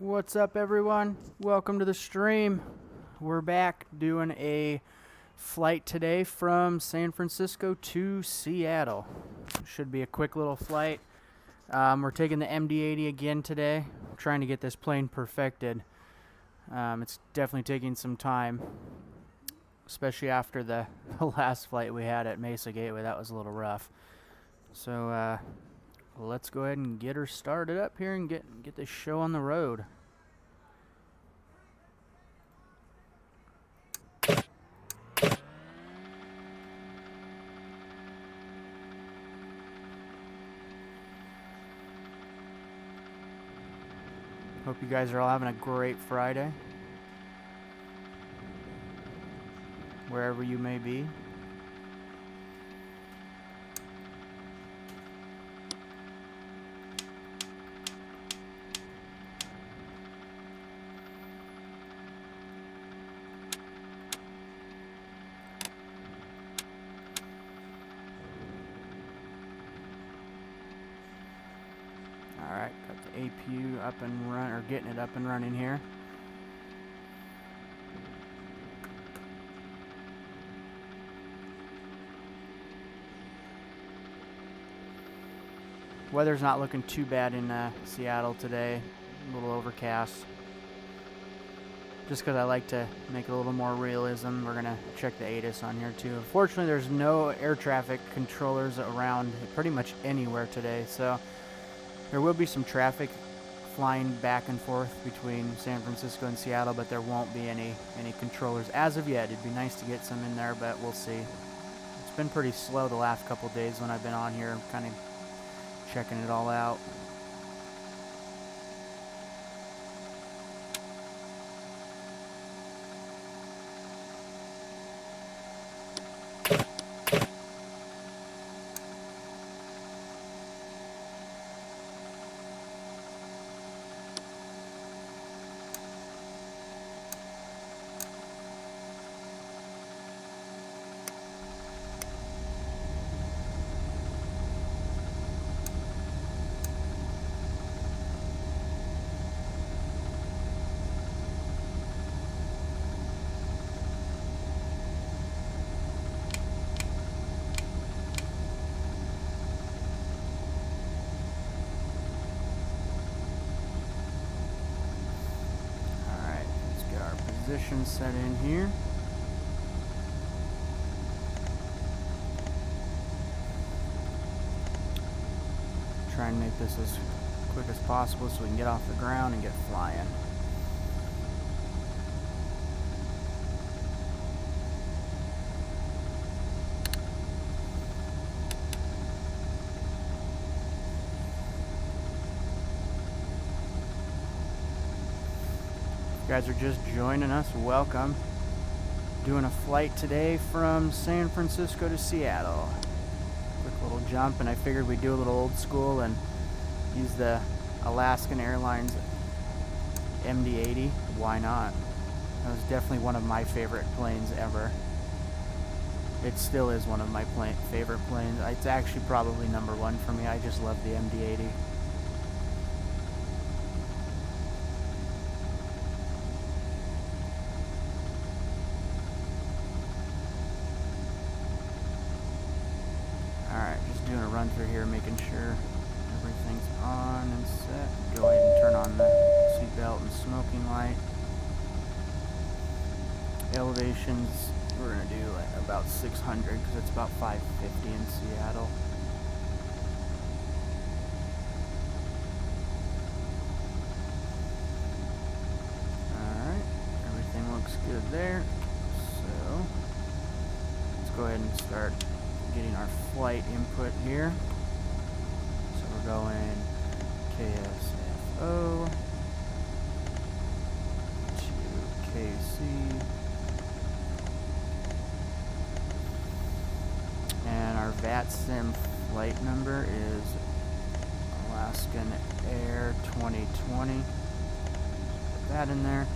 What's up, everyone? Welcome to the stream. We're back doing a flight today from San Francisco to Seattle. Should be a quick little flight. We're taking the MD-80 again today. We're trying to get this plane perfected. It's definitely taking some time, especially after the last flight we had at Mesa Gateway. That was a little rough. So let's go ahead and get her started up here and get this show on the road. Hope you guys are all having a great Friday, wherever you may be. Alright, got the APU up and run, or getting it up and running here. Weather's not looking too bad in Seattle today. A little overcast. Just because I like to make it a little more realism, we're going to check the ATIS on here too. Unfortunately, there's no air traffic controllers around pretty much anywhere today, so there will be some traffic flying back and forth between San Francisco and Seattle, but there won't be any controllers as of yet. It'd be nice to get some in there, but we'll see. It's been pretty slow the last couple days when I've been on here, kind of checking it all out. Position set in here. Try and make this as quick as possible so we can get off the ground and get flying. You guys are just joining us, welcome. Doing a flight today from San Francisco to Seattle. Quick little jump, and I figured we'd do a little old school and use the Alaskan Airlines MD-80. Why not? That was definitely one of my favorite planes ever. It still is one of my favorite planes. It's actually probably number one for me. I just love the MD-80. Doing a run through here, making sure everything's on and set. Go ahead and turn on the seatbelt and smoking light. Elevations, we're going to do like about 600 because it's about 550 in Seattle. Alright, everything looks good there. So, let's go ahead and start getting our flight input here. So we're going KSFO to KC, and our VATSIM flight number is Alaskan Air 2020. Put that in there.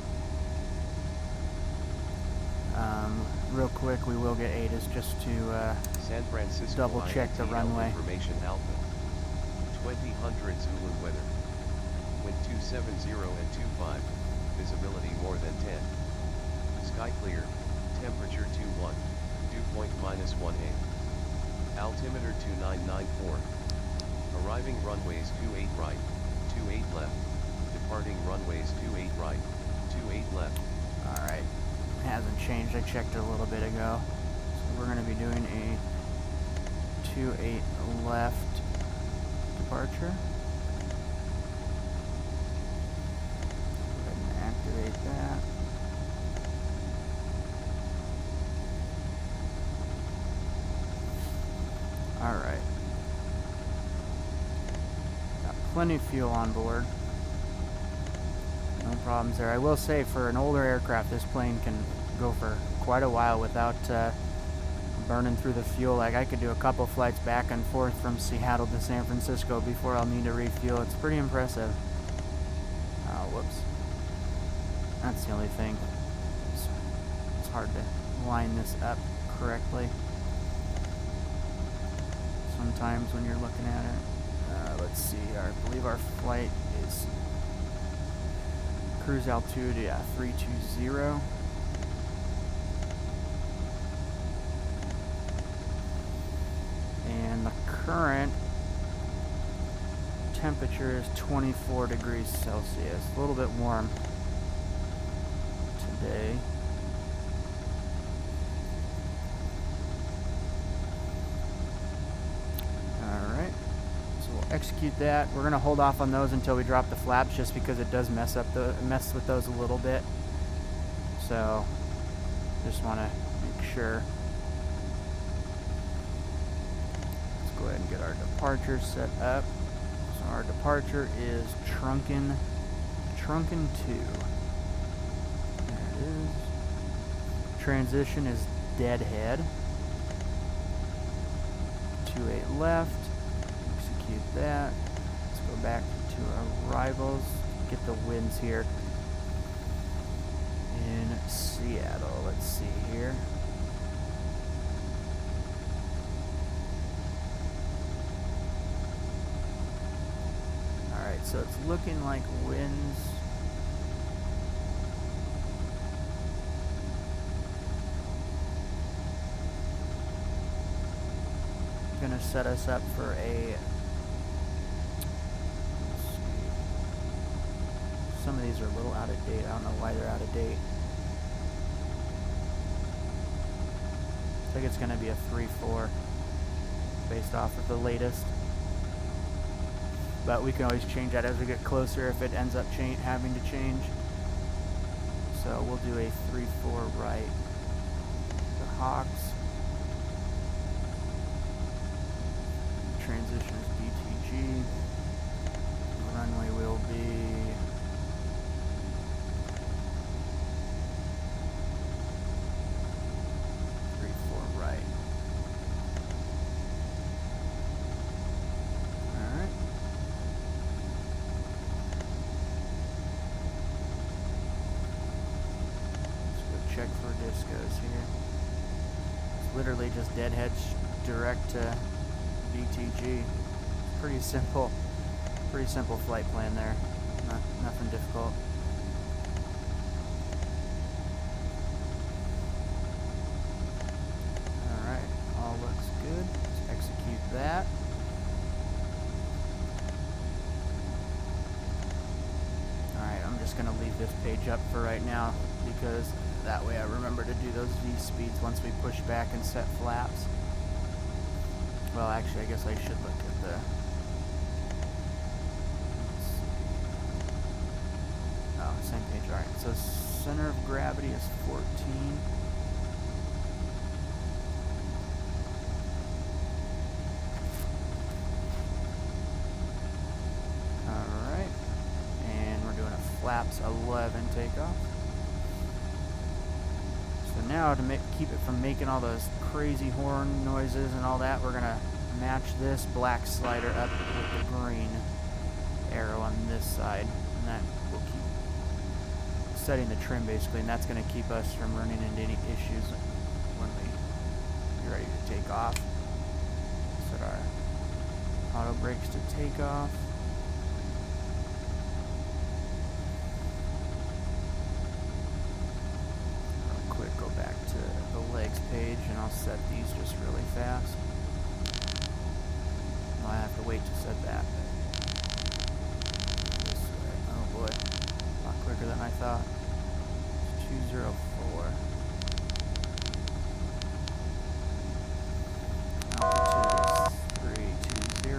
Real quick, we will get ATIS just to San Francisco double check the runway. Information Alpha. 2000 Zulu weather. Wind 270 and 25, visibility more than 10. Sky clear, temperature 21, dew point -18. Altimeter 2994. Arriving runways 28 right, 28 left. Departing runways 28 right, 28 left. Alright, hasn't changed, I checked it a little bit ago. So we're going to be doing a 28 left departure. Go ahead and activate that. Alright. Got plenty of fuel on board. No problems there. I will say, for an older aircraft, this plane can go for quite a while without burning through the fuel. Like, I could do a couple flights back and forth from Seattle to San Francisco before I'll need to refuel. It's pretty impressive. Oh, whoops. That's the only thing. It's hard to line this up correctly sometimes when you're looking at it. Let's see, I believe our flight is cruise altitude, 320. And the current temperature is 24 degrees Celsius. A little bit warm today. Alright, so we'll execute that. We're going to hold off on those until we drop the flaps, just because it does mess with those a little bit. So just want to make sure. Let's go ahead and get our departure set up. So our departure is Trunken 2. There it is. Transition is Deadhead. 28 left. Execute that. Let's go back to arrivals. Get the winds here in Seattle. Let's see here. Alright, so it's looking like winds gonna set us up for a, let's see, some of these are a little out of date. I don't know why they're out of date. I think it's gonna be a 3-4 based off of the latest, but we can always change that as we get closer if it ends up having to change. So we'll do a 3-4 right. The Hawks. Transition is DTG. The runway will be 3-4 right. Alright. Let's go check for discos here. It's literally just deadhead direct to DTG. Pretty simple flight plan there. Nothing difficult. Alright, all looks good. Let's execute that. Alright, I'm just gonna leave this page up for right now, because that way I remember to do those V speeds once we push back and set flaps. Well, actually, I guess I should look at the... Let's see. Oh, same page. Alright, so center of gravity is 14. Alright. And we're doing a flaps 11 takeoff. So now, to keep it from making all those crazy horn noises and all that, we're going to match this black slider up with the green arrow on this side. And that will keep setting the trim, basically, and that's going to keep us from running into any issues when we get ready to take off. Set our auto brakes to take off. quicker than I thought. 204. Altitude is 320.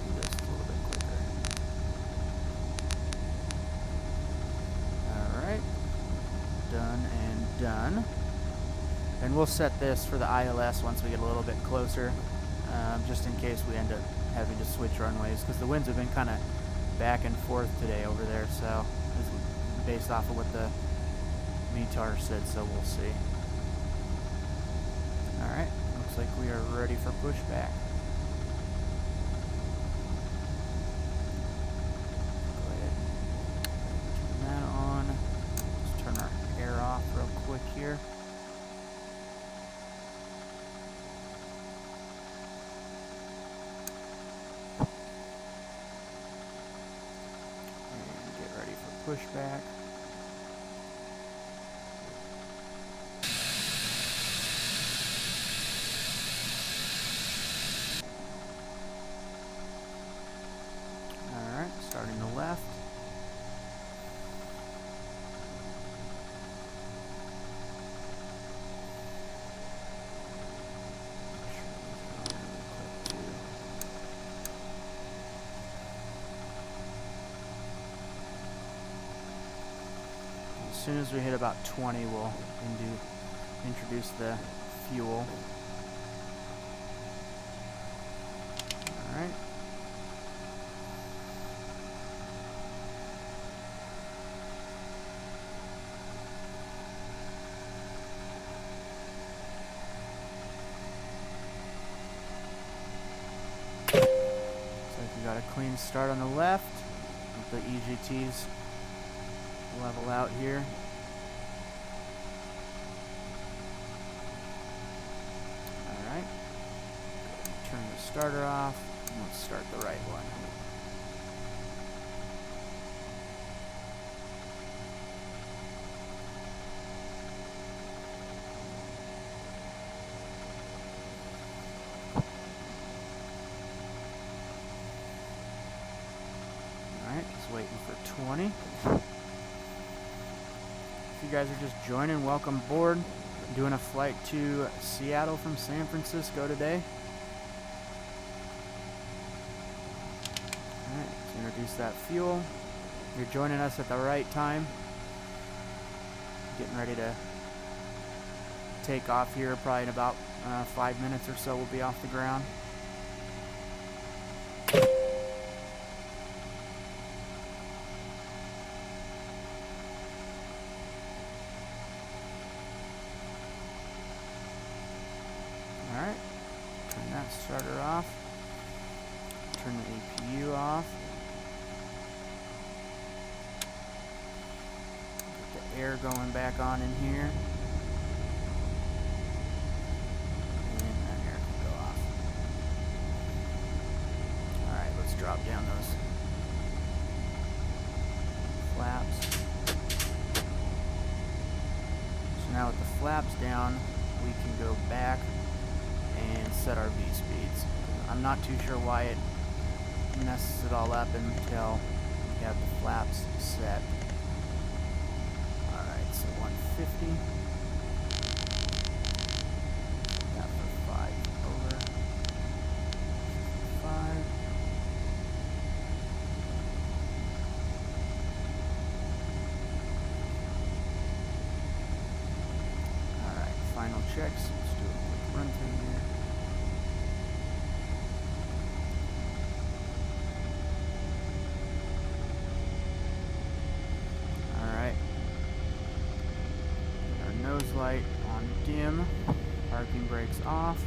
Do this a little bit quicker. Alright. Done and done. And we'll set this for the ILS once we get a little bit closer, just in case we end up having to switch runways, because the winds have been kind of back and forth today over there, so it's based off of what the VTAR said, so we'll see. Alright, looks like we are ready for pushback. Go ahead and turn that on. Let's turn our air off real quick here. Pushback. Alright, starting to left. As soon as we hit about 20, we'll introduce the fuel. Alright. Looks like we got a clean start on the left. The EGTs level out here. Alright. Turn the starter off. And let's start the right one. Alright, just waiting for 20. If you guys are just joining, welcome aboard. Doing a flight to Seattle from San Francisco today. Alright, let's introduce that fuel. You're joining us at the right time. Getting ready to take off here. Probably in about 5 minutes or so we'll be off the ground. Alright, turn that starter off, turn the APU off, get the air going back on in here, and that air can go off. Alright, let's drop down those flaps. So now with the flaps down, we can go back and set our V-speeds. I'm not too sure why it messes it all up until we have the flaps set. Alright, so 150. That for 5 over. 5. Alright, final checks. Let's do a quick run through here. Nose light on dim, parking brakes off.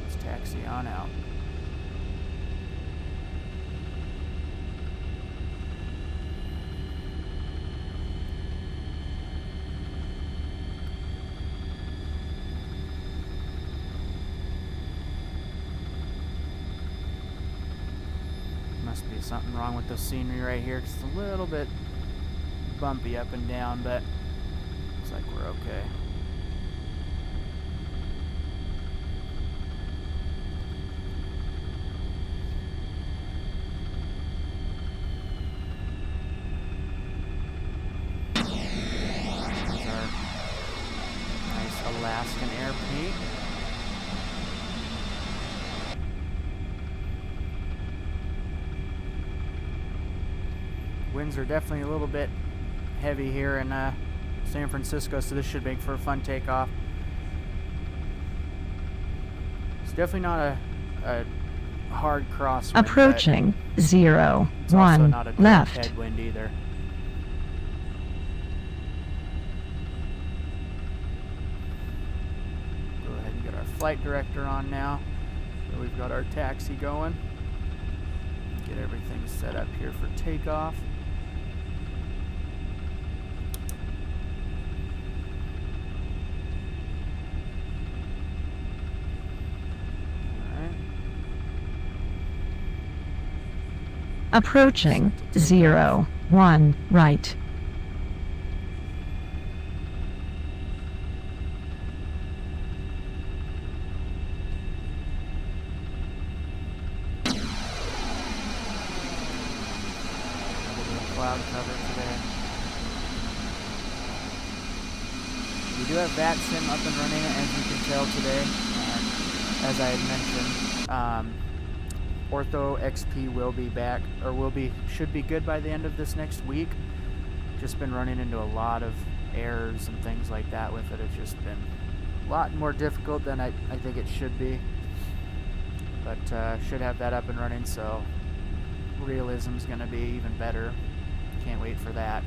Let's taxi on out. Must be something wrong with the scenery right here. It's a little bit bumpy up and down, but looks like we're okay. Alaskan air paint. Winds are definitely a little bit heavy here in San Francisco, so this should make for a fun takeoff. It's definitely not a hard crosswind. Approaching 0, it's also 1 not a direct left. headwind either. Go ahead and get our flight director on now. So we've got our taxi going. Get everything set up here for takeoff. Approaching 0, 1 right. Cloud cover today. We do have VATSIM up and running, as you can tell today. As I had mentioned, Ortho XP will be back, or should be good by the end of this next week. Just been running into a lot of errors and things like that with it. It's just been a lot more difficult than I think it should be. But should have that up and running, so realism's going to be even better. Can't wait for that.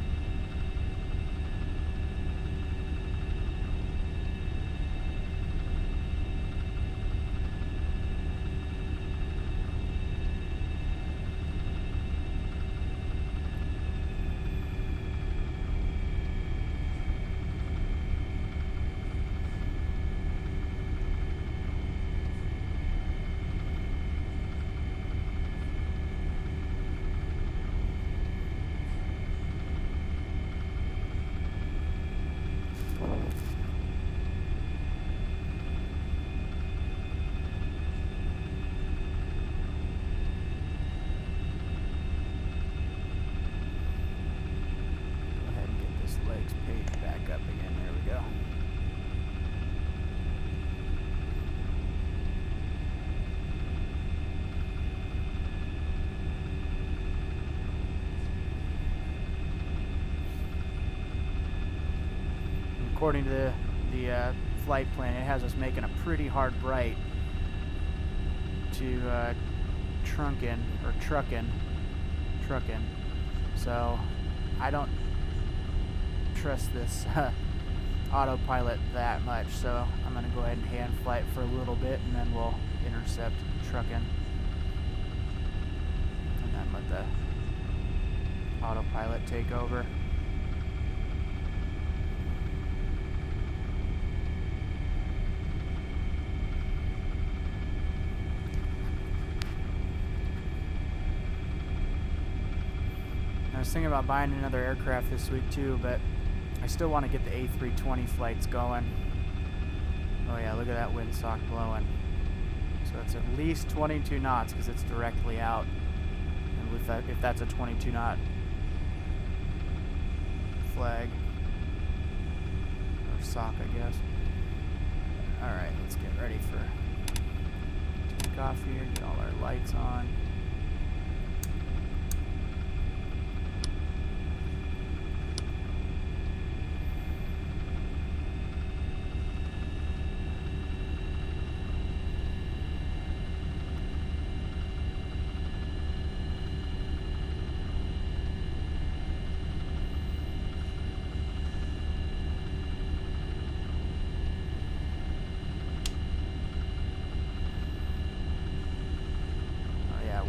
According to the flight plan, it has us making a pretty hard right to truck in. So I don't trust this autopilot that much, so I'm going to go ahead and hand flight for a little bit, and then we'll intercept trucking, and then let the autopilot take over. I was thinking about buying another aircraft this week too, but I still want to get the A320 flights going. Oh yeah, look at that windsock blowing. So it's at least 22 knots because it's directly out. And with that, if that's a 22 knot flag, or sock, I guess. Alright, let's get ready for takeoff here, get all our lights on.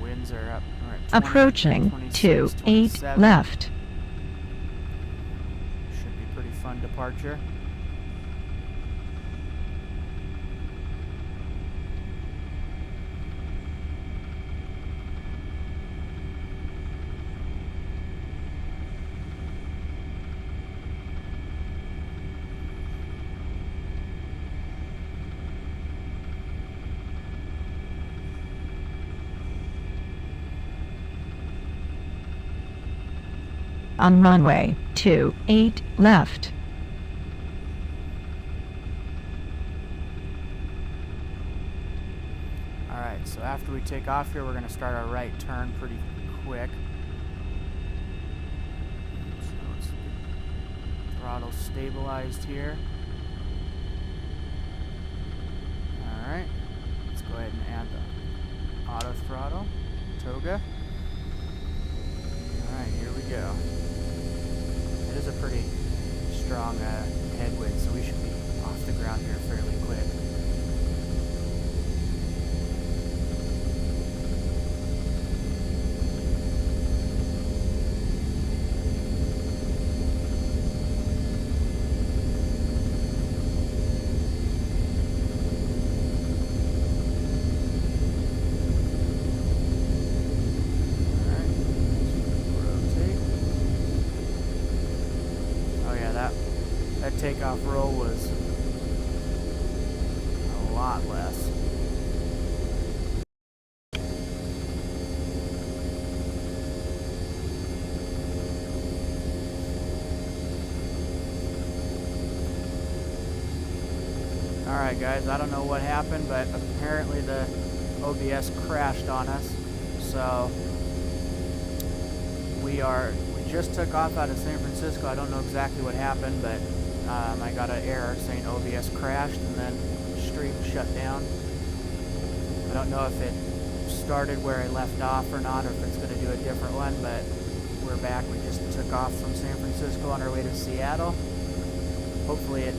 Winds are up. We're at 20, Approaching 26, 28 27. left. Should be pretty fun departure. On runway 28 left. Alright, so after we take off here, we're going to start our right turn pretty quick. So let's get throttle stabilized here. Alright, let's go ahead and add the auto throttle, toga. Alright, here we go. It is a pretty strong headwind, so we should be off the ground here fairly quick. That takeoff roll was a lot less. Alright guys, I don't know what happened, but apparently the OBS crashed on us. So we just took off out of San Francisco. I don't know exactly what happened, but I got an error saying OBS crashed and then stream shut down. I don't know if it started where I left off or not, or if it's going to do a different one, but we're back. We just took off from San Francisco on our way to Seattle. Hopefully it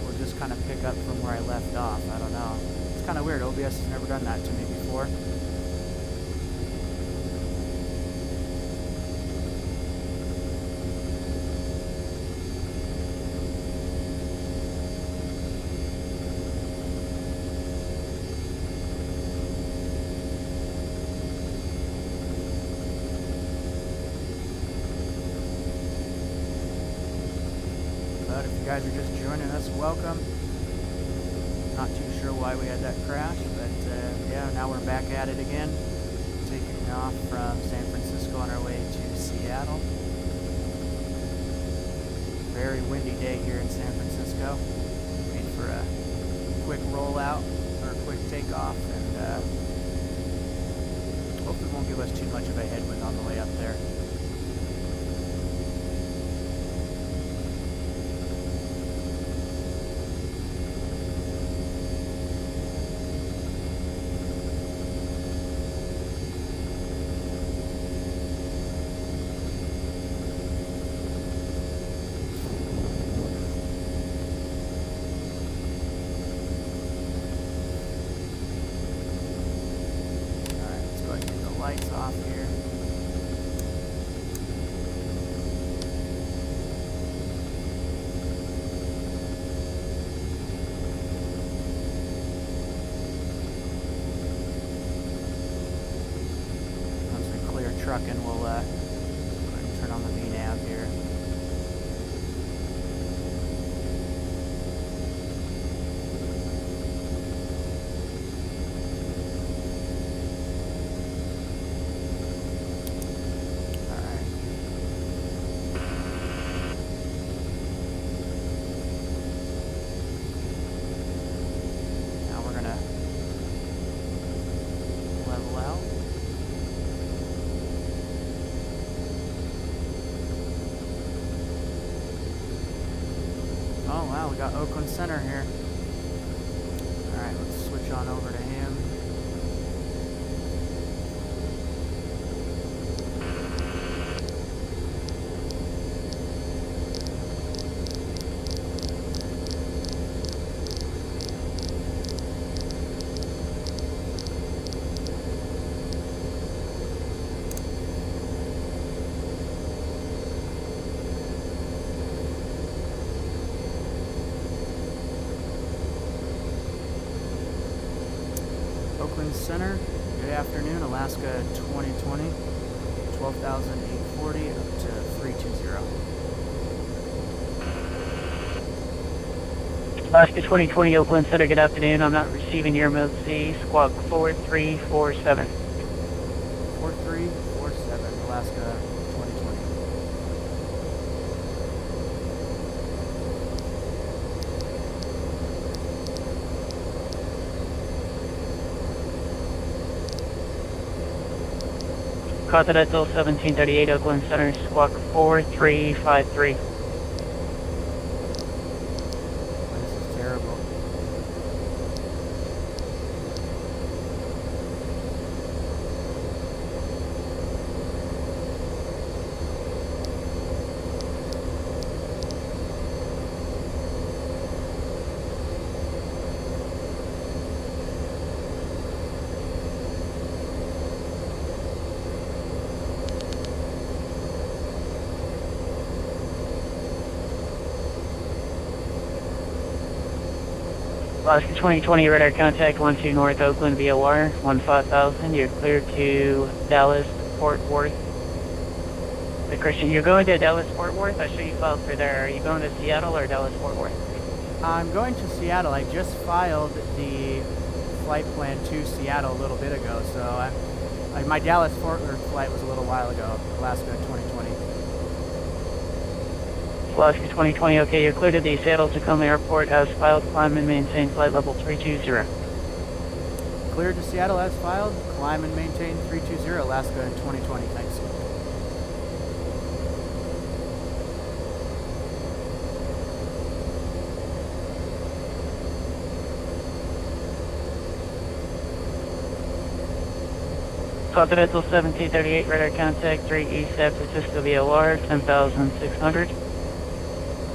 will just kind of pick up from where I left off. I don't know. It's kind of weird. OBS has never done that to me before. But if you guys are just joining us, welcome. Not too sure why we had that crash, but yeah, now we're back at it again. Taking off from San Francisco on our way to Seattle. Very windy day here in San Francisco. Made for a quick rollout, or a quick takeoff, and hopefully it won't give us too much of a headwind on the way up there. Lights off here. Once we clear trucking, we'll go ahead and turn on the VNAV here. Oh wow, we got Oakland Center here. Alright, let's switch on over to him. Oakland Center, good afternoon, Alaska 2020, 12,840 up to 320. Alaska 2020, Oakland Center, good afternoon. I'm not receiving your mode C, squawk 4347. 4347, Alaska 2020. Continental 1738 Oakland Center, squawk 4353. This is terrible. Alaska 2020 radar contact 12 North Oakland via wire 15,000. You're clear to Dallas Fort Worth. Hey Christian, you're going to Dallas Fort Worth? I show you filed for there. Are you going to Seattle or Dallas Fort Worth? I'm going to Seattle. I just filed the flight plan to Seattle a little bit ago, so my Dallas Fort Worth flight was a little while ago, Alaska 2020. Alaska 2020, okay, you're clear to the Seattle Tacoma Airport as filed, climb and maintain flight level 320. Cleared to Seattle as filed, climb and maintain 320, Alaska 2020, thanks. Continental 1738 radar contact 3 East San Francisco via wire 10,600.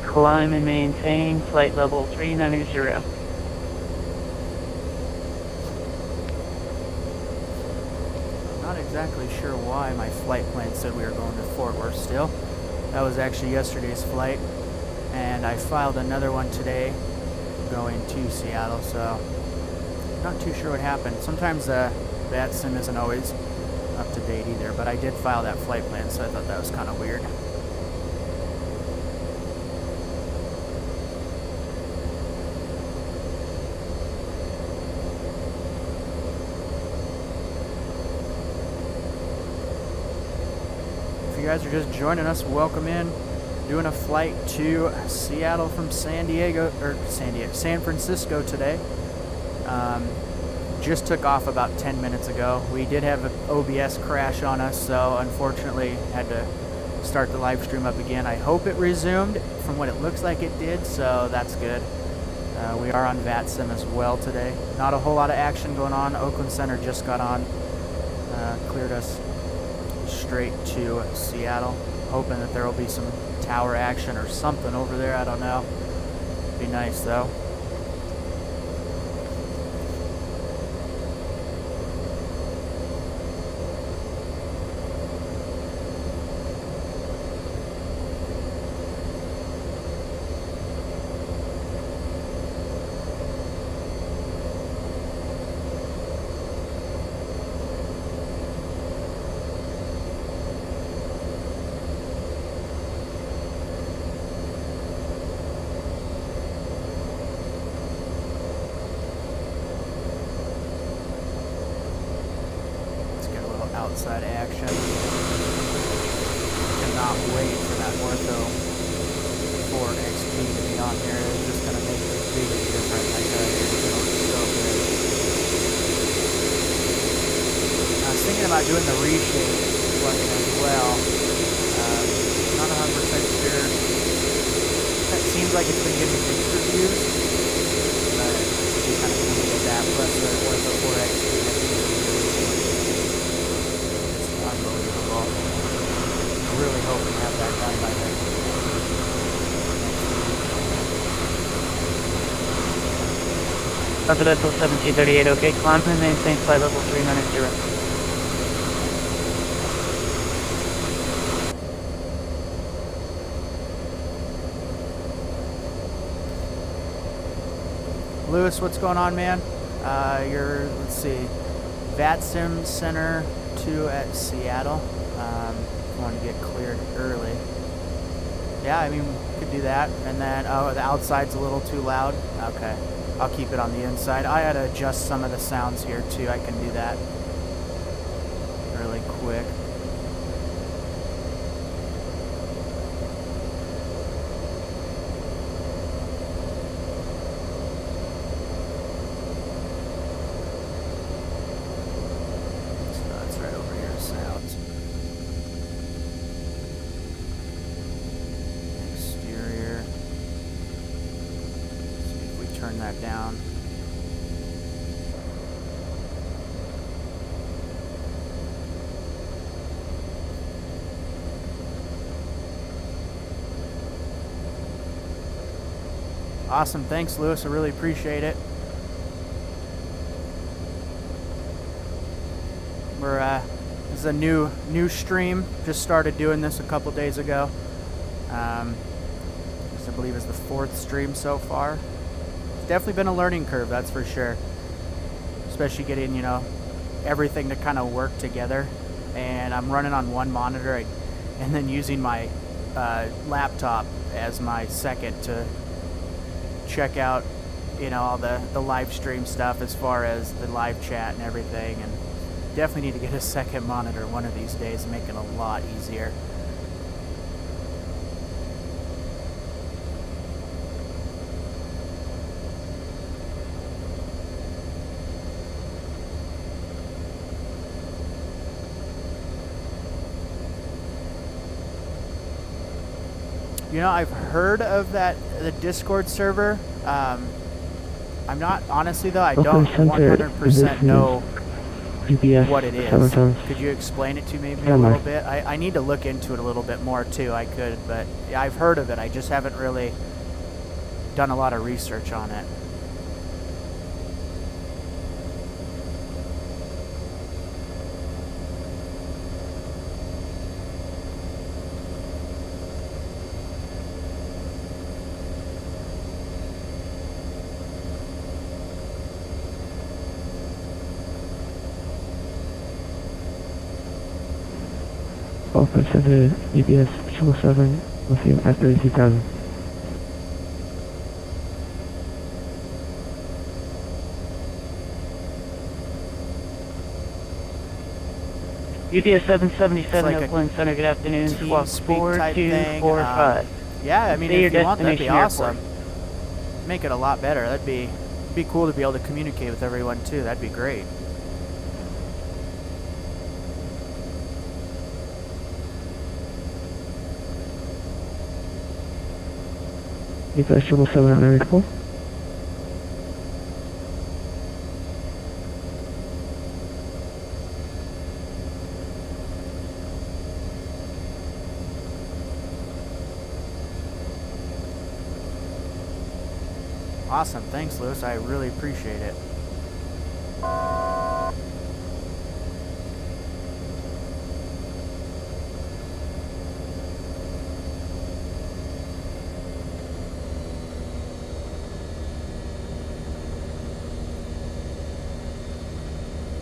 Climb and maintain flight level 390. I'm not exactly sure why my flight plan said we were going to Fort Worth still. That was actually yesterday's flight, and I filed another one today going to Seattle, so not too sure what happened. Sometimes VATSIM isn't always up to date either, but I did file that flight plan, so I thought that was kind of weird. If you guys are just joining us, welcome in. Doing a flight to Seattle from San Francisco today. Just took off about 10 minutes ago. We did have an OBS crash on us, so unfortunately had to start the live stream up again. I hope it resumed from what it looks like it did, so that's good. We are on VATSIM as well today. Not a whole lot of action going on. Oakland Center just got on, cleared us straight to Seattle. Hoping that there will be some tower action or something over there. I don't know. Be nice though. Outside action. Cannot wait for that Ortho 4XP to be on here. It's just going to make the biggest difference. I tell you, it's going to be so good. I was thinking about doing the reshape plugin as well. Not 100% sure. That seems like it's been getting mixed reviews. But we kind of need that plus the Ortho 4XP. Really hoping to have that done by then. Continental 1738, okay, climb and maintain flight level 390. Lewis, what's going on, man? Let's see, VATSIM Center 2 at Seattle. Want to get cleared early. Yeah, I mean, could do that. And then, oh, the outside's a little too loud. Okay, I'll keep it on the inside. I had to adjust some of the sounds here too. I can do that really quick. So that's right over here, sounds. that down. Awesome, thanks Lewis, I really appreciate it. This is a new stream, just started doing this a couple days ago. This I believe is the 4th stream so far. It's definitely been a learning curve, that's for sure. Especially getting, you know, everything to kind of work together. And I'm running on one monitor and then using my laptop as my second to check out, you know, all the live stream stuff as far as the live chat and everything. And definitely need to get a second monitor one of these days and make it a lot easier. You know, I've heard of the Discord server. I'm not, honestly though, I don't 100% know what it is. Could you explain it to me maybe a little bit? I need to look into it a little bit more too. I could, but yeah, I've heard of it. I just haven't really done a lot of research on it. Center EBS 777 with you at 32,000. UPS 777 like Oakland Center, good afternoon. Squawk TeamSpeak 4245. Yeah, I mean, Say if your you want, that'd be destination awesome. Make it a lot better. That'd be cool to be able to communicate with everyone too. That'd be great. UPS 777 on area 4. Awesome. Thanks, Lewis. I really appreciate it.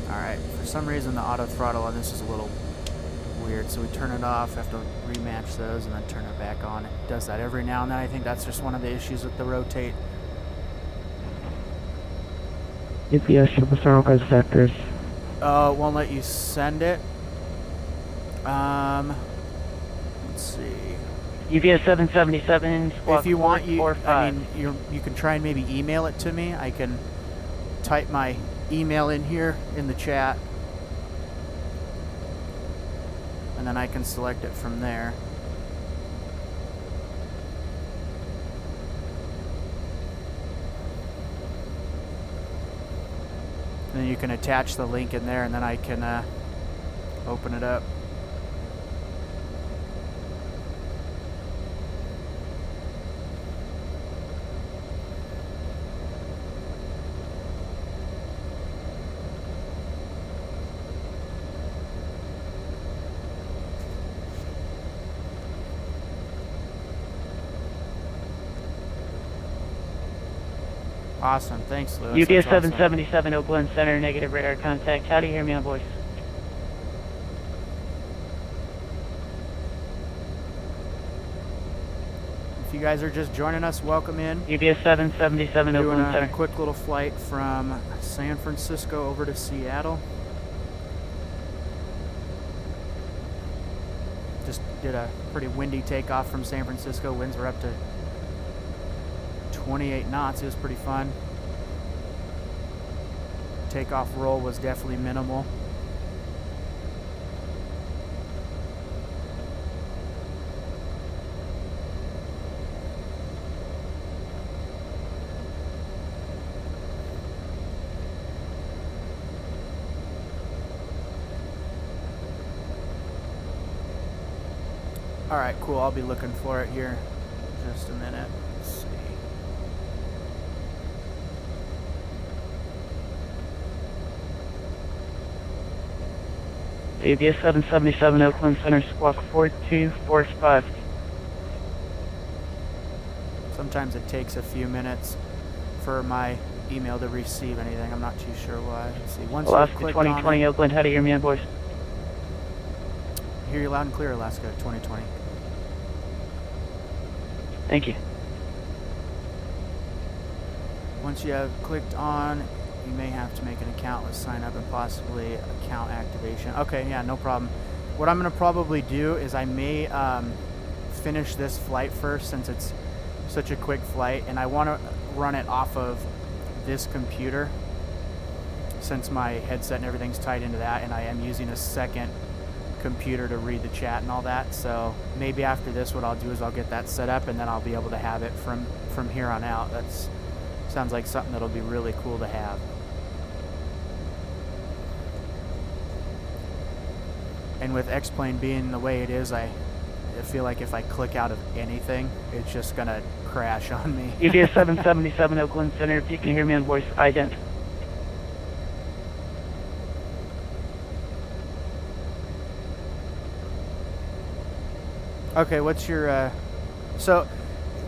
Alright, for some reason the auto throttle on this is a little weird, so we turn it off, have to rematch those and then turn it back on. It does that every now and then. I think that's just one of the issues with the rotate. UPS 777 all kinds of factors. It won't let you send it. Let's see. UPS 777 Squawk If you want, I 445. mean, you can try and maybe email it to me. I can type my email in here in the chat, and then I can select it from there. And then you can attach the link in there, and then I can open it up. Awesome, thanks, Lewis. UPS That's awesome. 777 Oakland Center, negative radar contact. How do you hear me on voice? If you guys are just joining us, welcome in. UPS 777 Doing Oakland a Center. quick little flight from San Francisco over to Seattle. Just did a pretty windy takeoff from San Francisco. Winds were up to 28 knots. It was pretty fun. Takeoff roll was definitely minimal. Alright, cool. I'll be looking for it here in just a minute. Let's see. ABS 777 Oakland Center, squawk 4245. Sometimes it takes a few minutes for my email to receive anything. I'm not too sure why. Let's see. Once Alaska you've clicked on 2020 it, Oakland, how do you hear me, on voice? hear you loud and clear, Alaska 2020. Thank you. Once you have clicked on, you may have to make an account with sign up and possibly account activation. Okay, yeah, no problem. What I'm going to probably do is I may finish this flight first, since it's such a quick flight, and I want to run it off of this computer, since my headset and everything's tied into that, and I am using a second computer to read the chat and all that. So maybe after this, what I'll do is I'll get that set up, and then I'll be able to have it from here on out. That's sounds like something that'll be really cool to have. And with X-Plane being the way it is, I feel like if I click out of anything, it's just gonna crash on me. UDS 777 Oakland Center, if you can hear me on voice, ident. Okay, what's your so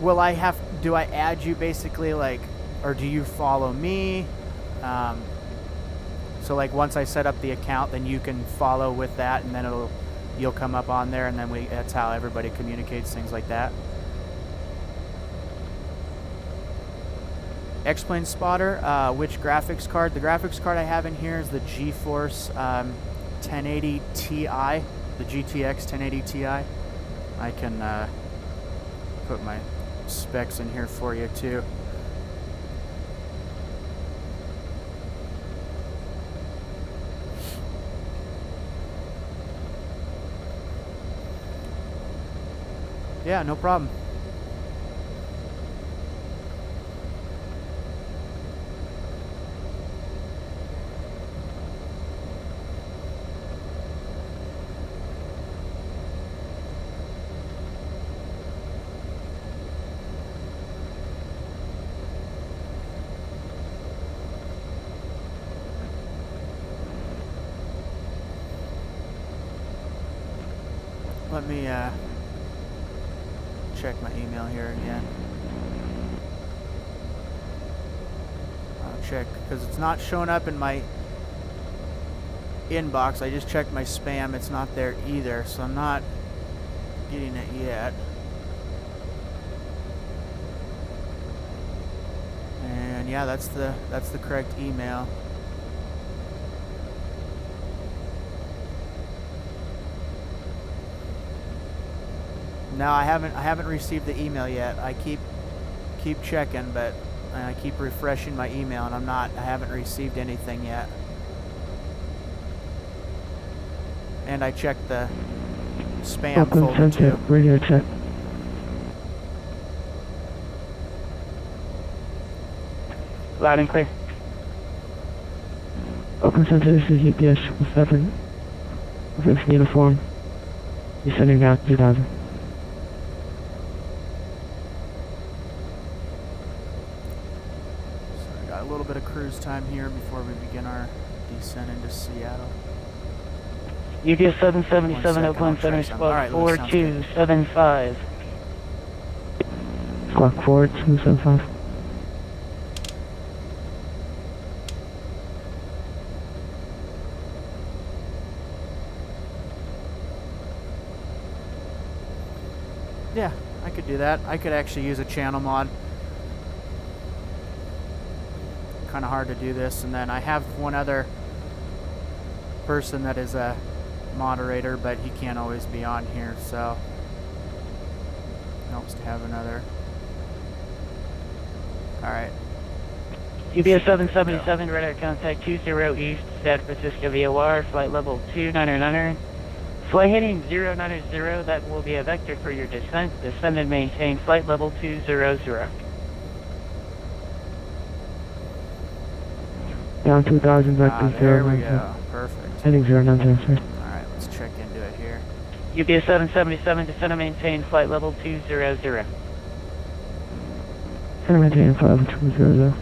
will I have, do I add you basically, like, or do you follow me? So like once I set up the account, then you can follow with that, and then you'll come up on there, and then that's how everybody communicates, things like that. X-Plane spotter, which graphics card? The graphics card I have in here is the GeForce 1080 Ti, the GTX 1080 Ti. I can put my specs in here for you too. Yeah, no problem. Let me check my email here again. I'll check, because it's not showing up in my inbox. I just checked my spam. It's not there either, so I'm not getting it yet. And yeah, that's the correct email. No, I haven't received the email yet. I keep checking, but I keep refreshing my email, and I haven't received anything yet. And I checked the spam Oakland folder Center, too. radio check. Loud and clear. Oakland Center, this is UPS 7. With uniform. You're sending out 2000. So I got a little bit of cruise time here before we begin our descent into Seattle. UDS 777 1 second, Oakland I'll Center, try some. squawk Alright, Louis, sounds good. 4275. Squawk 4275. Yeah, I could do that. I could actually use a channel mod. Kind of hard to do this, and then I have one other person that is a moderator, but he can't always be on here, so it helps to have another. Alright. UPS 777, radar contact 20 East, San Francisco VOR, flight level 29er. Flight heading 090, that will be a vector for your descent. Descend and maintain flight level 200. Down 2000, back to There 090. we go. Perfect. Heading 090, sir. Alright, let's check into it here. UPS 777, descend and maintain flight level 200. Center maintain flight level 200.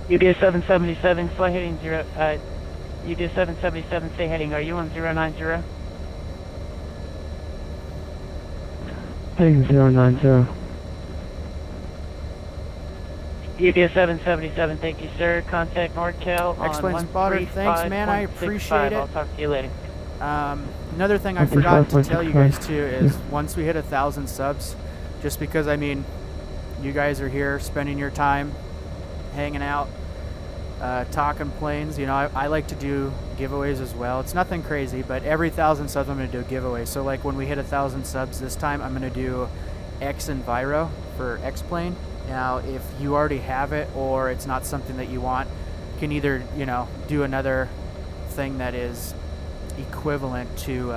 UPS 777, flight heading 0, UPS 777, stay heading, are you on 090? Heading 090. UPS 777, thank you, sir. Contact NorCal on Excellent spotter. Thanks, man. I appreciate it. I'll talk to you later. Another thing I forgot to tell you guys too is once we hit 1,000 subs, just because I mean, you guys are here spending your time hanging out, talking planes. You know, I like to do giveaways as well. It's nothing crazy, but every 1,000 subs I'm going to do a giveaway. So like when we hit 1,000 subs this time, I'm going to do X Enviro for X-Plane. Now, if you already have it or it's not something that you want, you can either, you know, do another thing that is equivalent to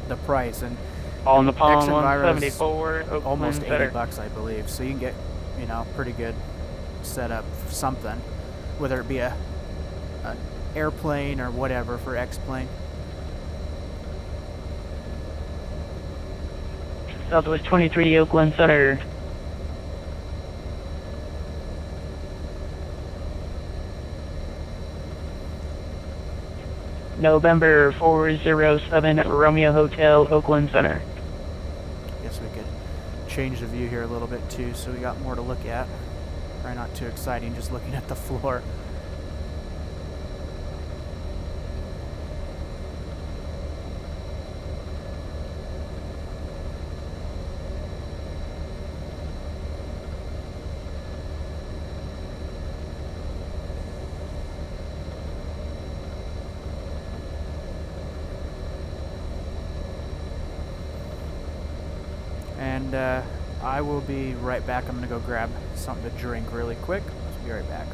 the price. And on the Palm X Enviro's 174, almost $80, I believe. So you can get, you know, pretty good setup for something, whether it be an airplane or whatever for X-Plane. Southwest 23, Oakland Center. November 407, Romeo Hotel, Oakland Center. Guess we could change the view here a little bit too, so we got more to look at. Probably not too exciting, just looking at the floor. And I will be right back. I'm going to go grab something to drink really quick. Be right back.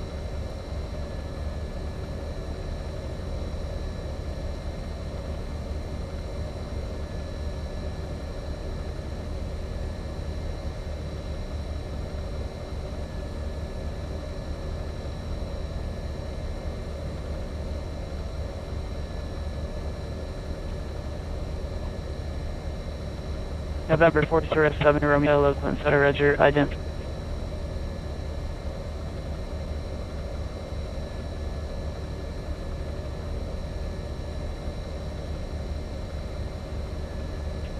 November 407, Romeo, Oakland Center, Roger, ident.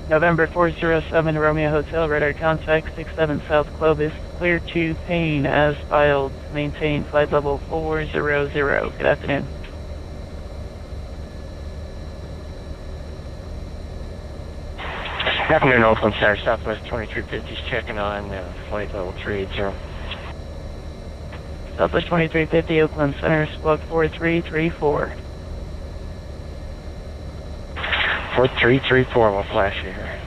November 407, Romeo Hotel, radar contact 67 South Clovis, clear to Payne as filed, maintain flight level 400. Good afternoon. Afternoon, Oakland Center, Southwest 2350 is checking on flight level 380. Southwest 2350, Oakland Center, squawk 4334. 4334, we'll flash you here.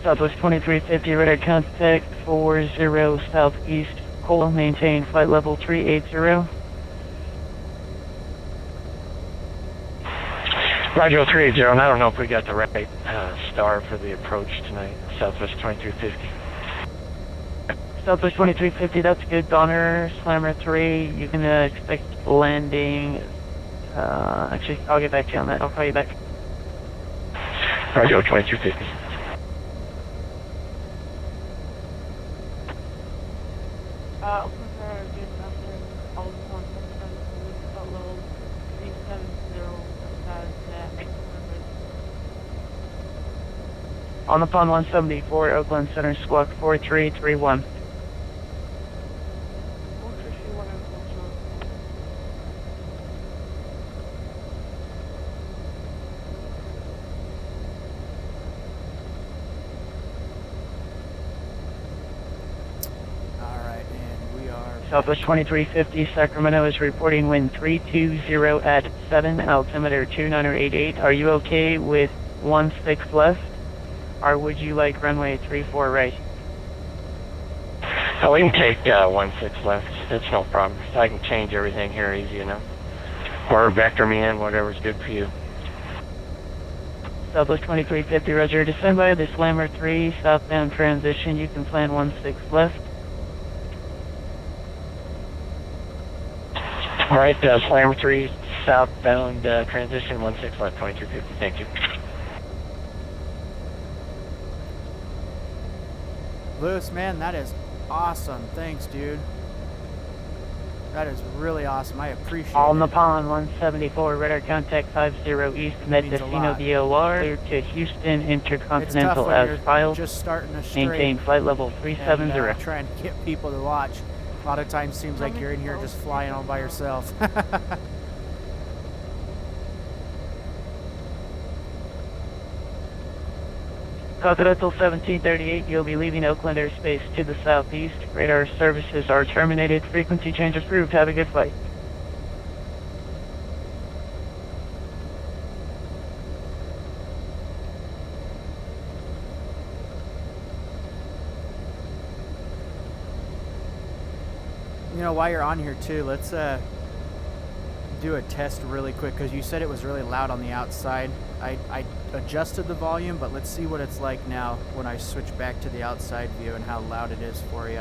Southwest 2350, radar contact 40 southeast, Cole, maintain flight level 380. Roger 380, and I don't know if we got the right star for the approach tonight, Southwest 2350. Southwest 2350, that's good. Donner, Slammer 3, you can expect landing. Actually, I'll get back to you on that. I'll call you back. Radio 2250. On the pond 174, Oakland Center, squawk 4331. Alright, and we are... Southwest 2350, Sacramento is reporting wind 320 at 7, altimeter 2988. Are you okay with 16 left? Or would you like runway 34 right? Oh, we can take 16 left. It's no problem. I can change everything here easy enough. Or vector me in, whatever's good for you. Southwest 2350, roger. Descend by the Slammer 3, southbound transition. You can plan 16 left. Alright, Slammer 3, southbound transition, 16 left, 2250. Thank you. Lewis, man, that is awesome. Thanks, dude. That is really awesome. I appreciate On the it. pond 174, radar contact 50 east, Mendocino DOR, clear to Houston Intercontinental when as you're filed. just starting a straight. Maintain flight level 370. And, trying to get people to watch. A lot of times seems like you're in here just flying all by yourself. Continental 1738, you'll be leaving Oakland airspace to the southeast. Radar services are terminated. Frequency change approved. Have a good flight. You know, while you're on here too, let's do a test really quick, because you said it was really loud on the outside. I adjusted the volume, but let's see what it's like now when I switch back to the outside view and how loud it is for you.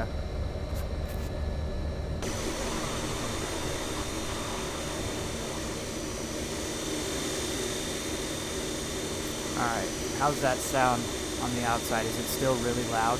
Alright, how's that sound on the outside? Is it still really loud?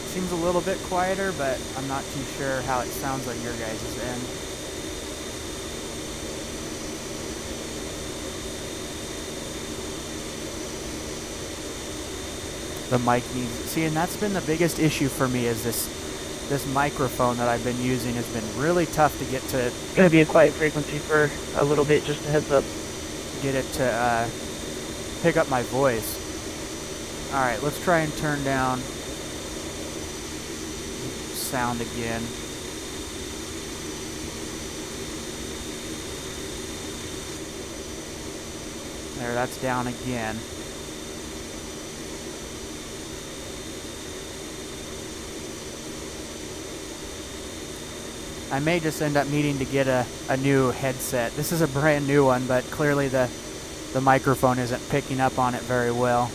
Seems a little bit quieter, but I'm not too sure how it sounds on your guys' end. The mic needs... See, and that's been the biggest issue for me, is this microphone that I've been using has been really tough to get to... It's going to be a quiet frequency for a little bit, just a heads up. Get it to pick up my voice. Alright, let's try and turn down sound again. There, that's down again. I may just end up needing to get a new headset. This is a brand new one, but clearly the microphone isn't picking up on it very well.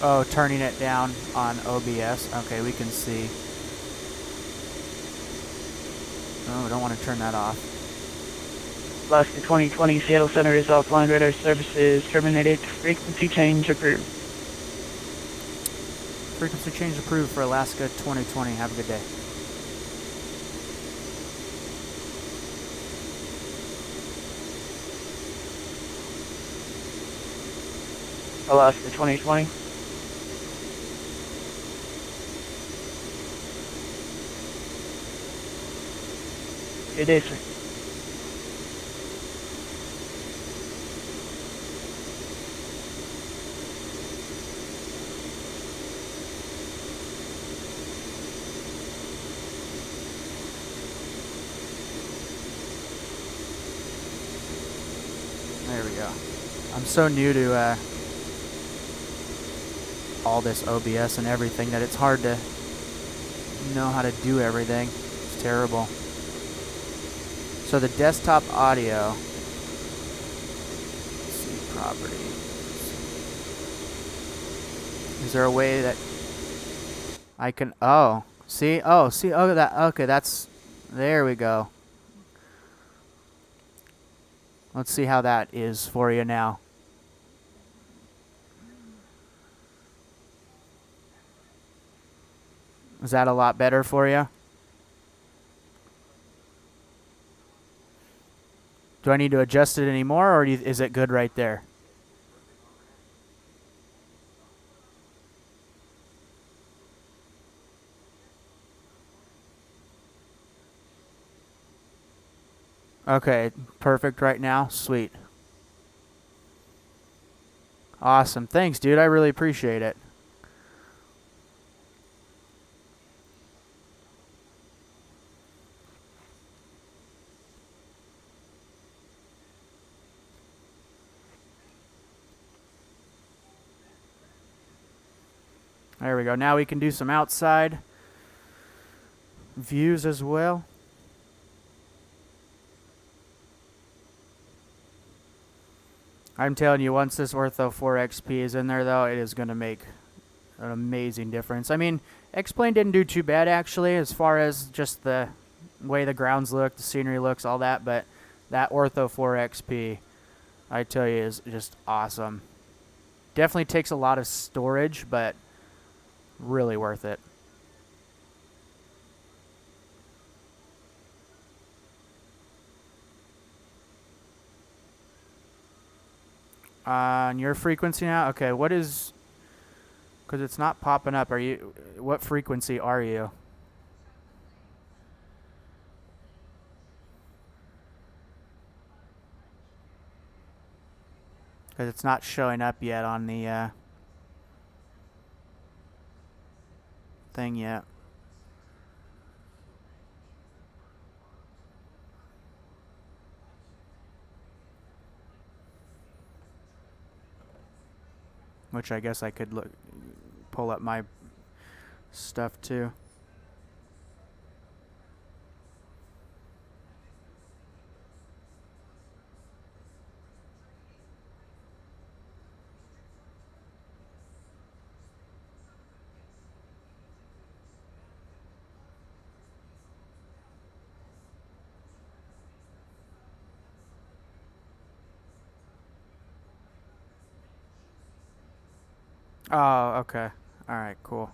Oh, turning it down on OBS. Okay, we can see. Oh, we don't want to turn that off. Alaska 2020, Seattle Center is offline. Radar services terminated. Frequency change approved. Frequency change approved for Alaska 2020. Have a good day. Alaska 2020. Good day, sir. There we go. I'm so new to all this OBS and everything that it's hard to know how to do everything. It's terrible. So the desktop audio. Let's see, properties. Is there a way that I can? Oh, see. Oh, see. Oh, that. Okay, that's. There we go. Let's see how that is for you now. Is that a lot better for you? Do I need to adjust it anymore, or is it good right there? Okay, perfect right now. Sweet. Awesome. Thanks, dude. I really appreciate it. There we go. Now we can do some outside views as well. I'm telling you, once this Ortho 4XP is in there, though, it is going to make an amazing difference. I mean, X-Plane didn't do too bad, actually, as far as just the way the grounds look, the scenery looks, all that, but that Ortho 4XP, I tell you, is just awesome. Definitely takes a lot of storage, but really worth it. On your frequency now? Okay, what is... Because it's not popping up. Are you... What frequency are you? Because it's not showing up yet on the thing yet. Which I guess I could pull up my stuff too. Oh, okay. All right, cool.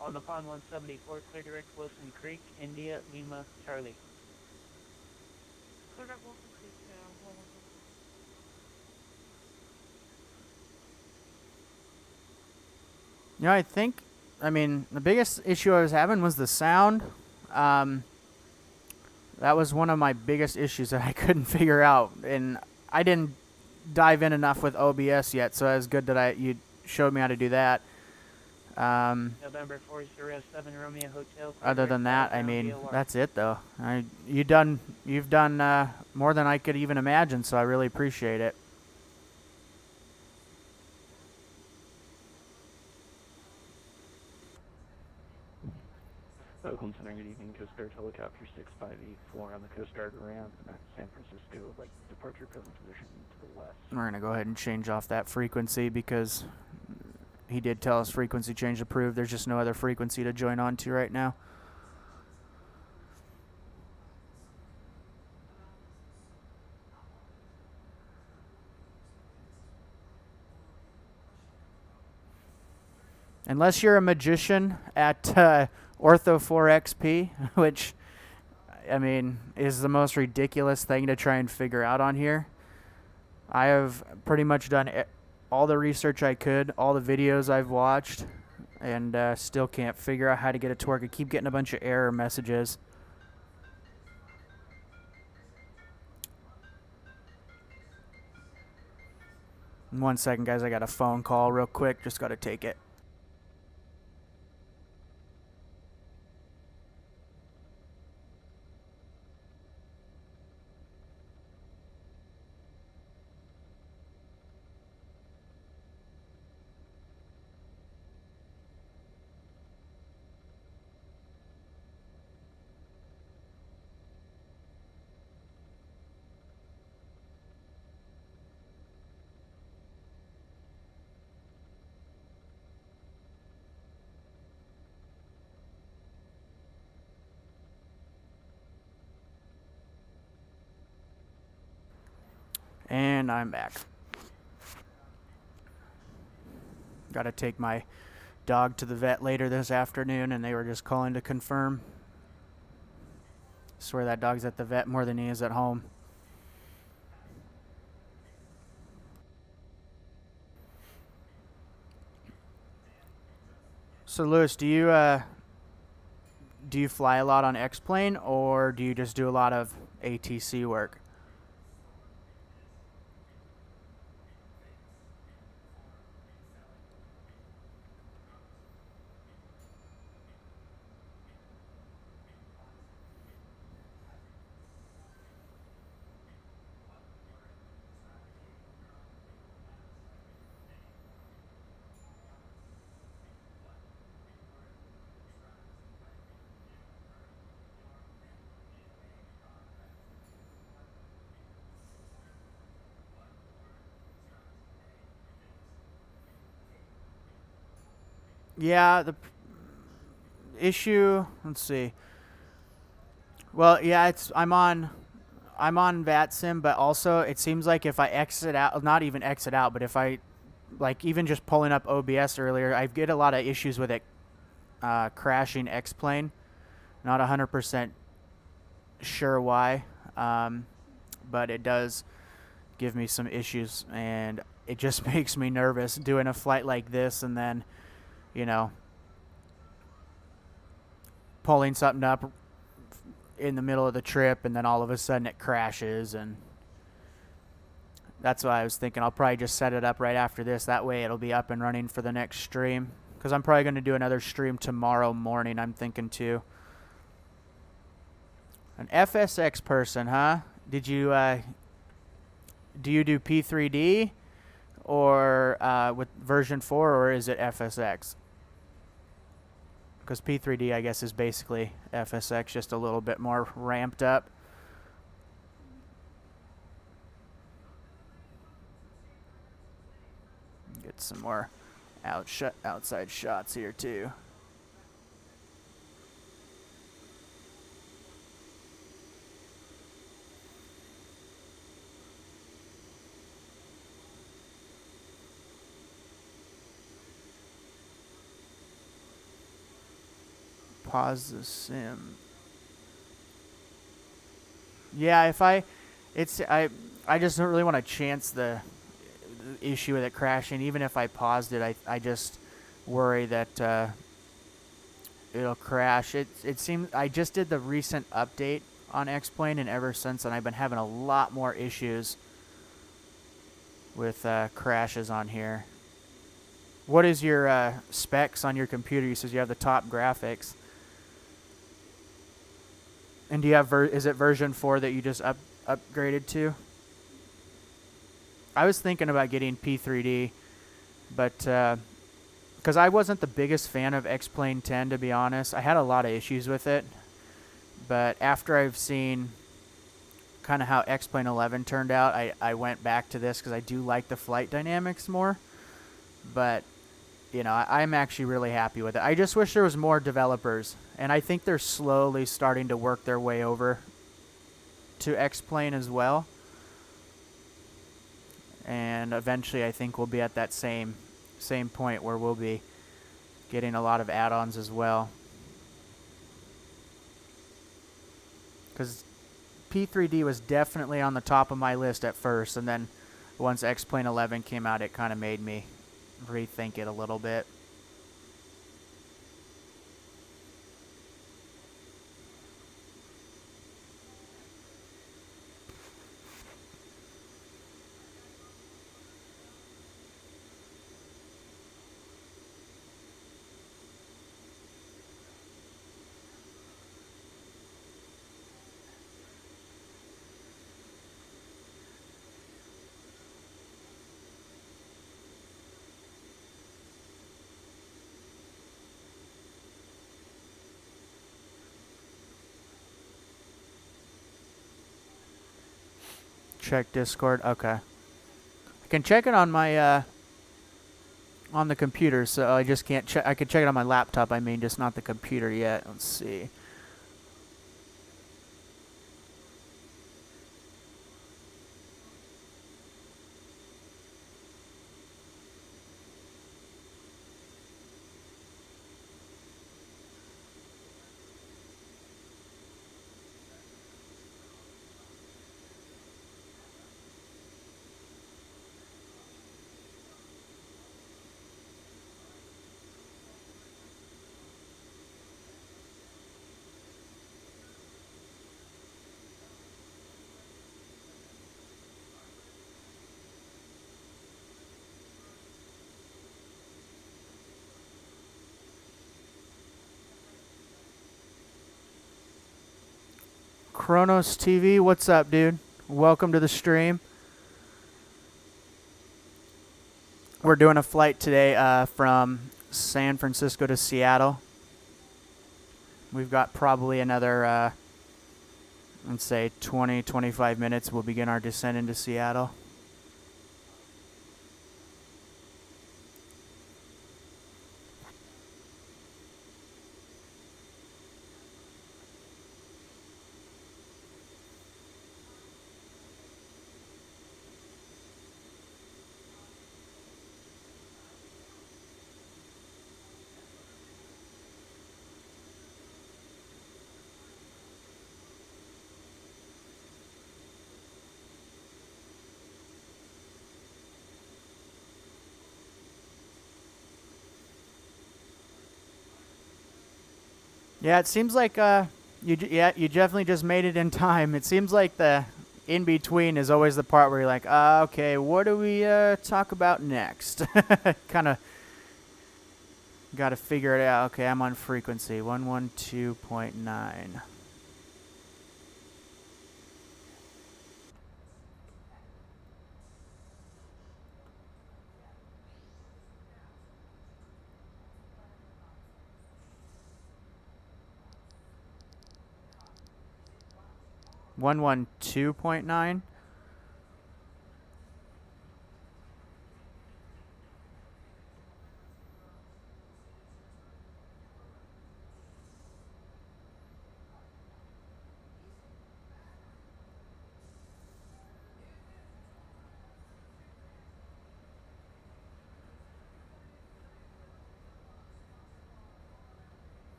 On the pond 174, clear direct Wilson Creek, India, Lima, Charlie. Clear direct Wilson Creek, yeah. You know, I mean, the biggest issue I was having was the sound. That was one of my biggest issues that I couldn't figure out, and I didn't dive in enough with OBS yet, so it was good that you showed me how to do that. November 4007 Romeo Hotel. Other than that, I mean, that's it though. You've done more than I could even imagine, so I really appreciate it. Oakland Center, good evening. Coast Guard helicopter 6584 on the Coast Guard ramp at San Francisco, like departure present position to the west. We're gonna go ahead and change off that frequency because he did tell us frequency change approved. There's just no other frequency to join on to right now. Unless you're a magician at Ortho 4XP, which, I mean, is the most ridiculous thing to try and figure out on here. I have pretty much done all the research I could, all the videos I've watched, and still can't figure out how to get it to work. I keep getting a bunch of error messages. In 1 second, guys, I got a phone call real quick. Just got to take it. And I'm back. Got to take my dog to the vet later this afternoon, and they were just calling to confirm. Swear that dog's at the vet more than he is at home. So Lewis, do you fly a lot on X-Plane, or do you just do a lot of ATC work? Yeah, the issue, let's see. Well, yeah, I'm on VATSIM, but also it seems like if I exit out, not even exit out, but if I, like, even just pulling up OBS earlier, I get a lot of issues with it crashing X-Plane. Not 100% sure why, but it does give me some issues, and it just makes me nervous doing a flight like this, and then, you know, pulling something up in the middle of the trip, and then all of a sudden it crashes. And that's why I was thinking I'll probably just set it up right after this. That way it'll be up and running for the next stream, because I'm probably going to do another stream tomorrow morning, I'm thinking too. An FSX person, huh? Did you do you do P3D or with version 4, or is it FSX? Because P3D, I guess, is basically FSX, just a little bit more ramped up. Get some more outside shots here too. Pause the sim. Yeah, I just don't really want to chance the issue with it crashing. Even if I paused it, I just worry that it'll crash. It seems I just did the recent update on X-Plane, and ever since then I've been having a lot more issues with crashes on here. What is your specs on your computer? You says you have the top graphics. And do you have is it version 4 that you just upgraded to? I was thinking about getting P3D, but because I wasn't the biggest fan of X-Plane 10, to be honest. I had a lot of issues with it, but after I've seen kind of how X-Plane 11 turned out, I went back to this because I do like the flight dynamics more. But you know, I'm actually really happy with it. I just wish there was more developers, and I think they're slowly starting to work their way over to X-Plane as well. And eventually I think we'll be at that same point where we'll be getting a lot of add-ons as well. Because P3D was definitely on the top of my list at first, and then once X-Plane 11 came out, it kind of made me rethink it a little bit. Check Discord. Okay. I can check it on my on the computer, so I just can't check. I could check it on my laptop, I mean, just not the computer yet. Let's see. Kronos TV, what's up, dude? Welcome to the stream. We're doing a flight today from San Francisco to Seattle. We've got probably another, let's say 20, 25 minutes. We'll begin our descent into Seattle. Yeah, it seems like you definitely just made it in time. It seems like the in between is always the part where you're like, okay, what do we talk about next? Kind of got to figure it out. Okay, I'm on frequency 112.9. One 112.9.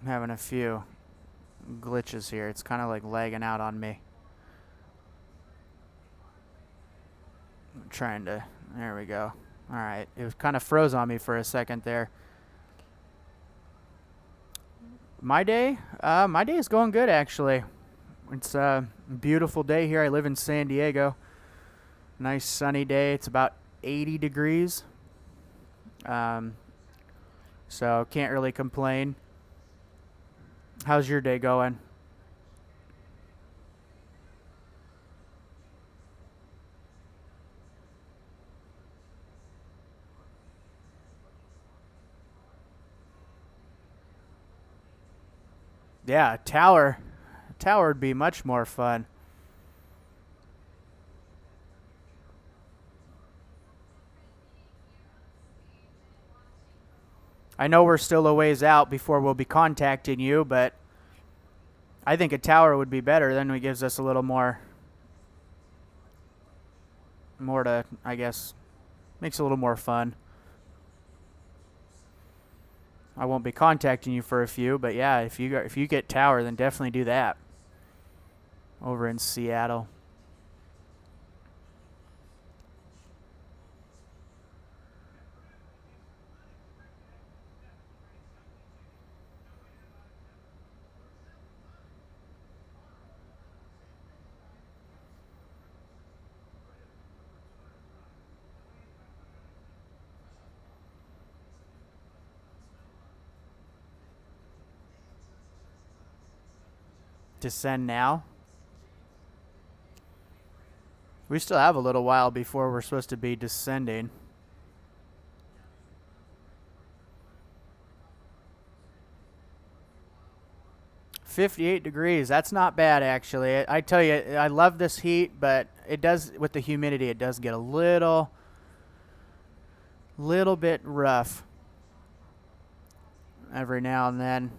I'm having a few glitches here. It's kind of like lagging out on me. I'm trying to, there we go. All right, it was kind of froze on me for a second there. My day is going good actually. It's a beautiful day here. I live in San Diego. Nice sunny day. It's about 80 degrees. So can't really complain. How's your day going? Yeah, tower Tower would be much more fun. I know we're still a ways out before we'll be contacting you, but I think a tower would be better. Then it gives us a little more to, I guess, makes it a little more fun. I won't be contacting you for a few, but yeah, if you get tower, then definitely do that over in Seattle. Descend now. We still have a little while before we're supposed to be descending. $58 degrees. That's not bad, actually. I tell you, I love this heat, but it does, with the humidity, it does get a little bit rough every now and then.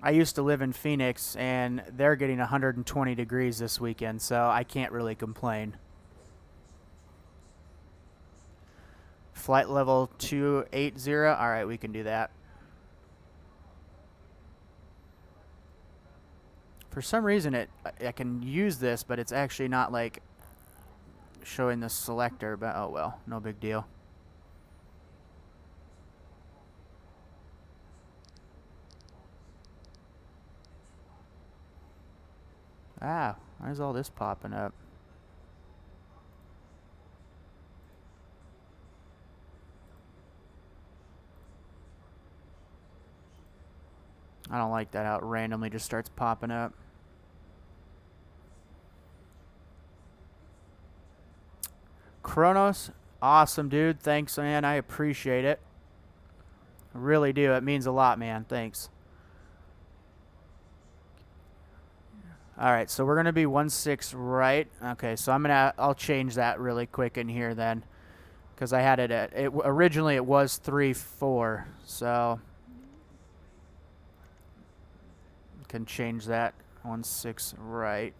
I used to live in Phoenix, and they're getting 120 degrees this weekend, so I can't really complain. Flight level 280. All right, we can do that. For some reason, I can use this, but it's actually not like showing the selector, but oh well, no big deal. Ah, why is all this popping up? I don't like that how it randomly just starts popping up. Kronos, awesome, dude. Thanks, man. I appreciate it. I really do. It means a lot, man. Thanks. All right, so we're going to be 16 right. Okay, so I'll change that really quick in here then, because I had it at, originally it was 34, so can change that 16 right.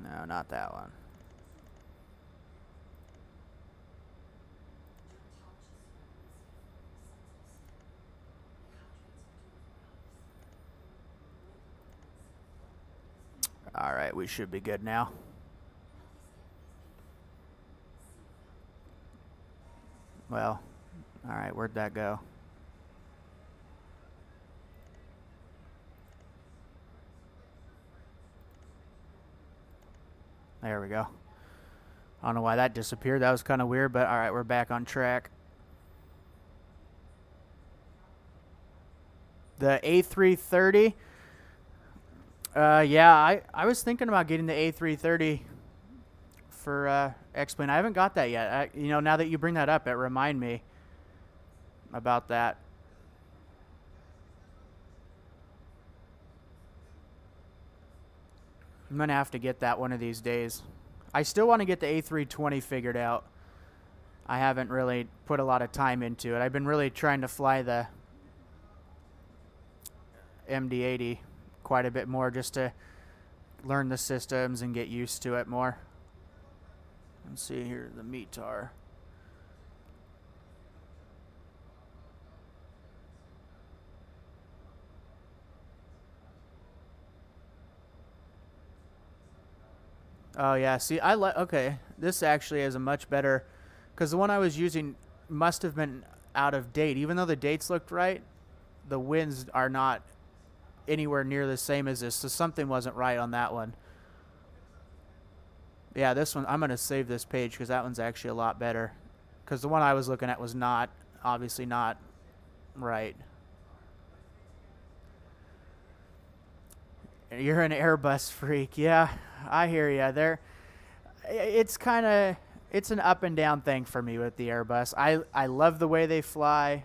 No, not that one. All right, we should be good now. Well, all right, where'd that go? There we go. I don't know why that disappeared. That was kind of weird, but all right, we're back on track. The A330. Yeah, I was thinking about getting the A330 for X-Plane. I haven't got that yet. You know, now that you bring that up, it remind me about that. I'm going to have to get that one of these days. I still want to get the A320 figured out. I haven't really put a lot of time into it. I've been really trying to fly the MD-80 quite a bit more just to learn the systems and get used to it more. Let's see here, the METAR. Oh yeah, see, okay, this actually is a much better, because the one I was using must have been out of date. Even though the dates looked right, the winds are not anywhere near the same as this, so something wasn't right on that one. Yeah, this one, I'm going to save this page because that one's actually a lot better, because the one I was looking at was not, obviously not right. You're an Airbus freak. Yeah, I hear ya. It's an up and down thing for me with the Airbus. I love the way they fly.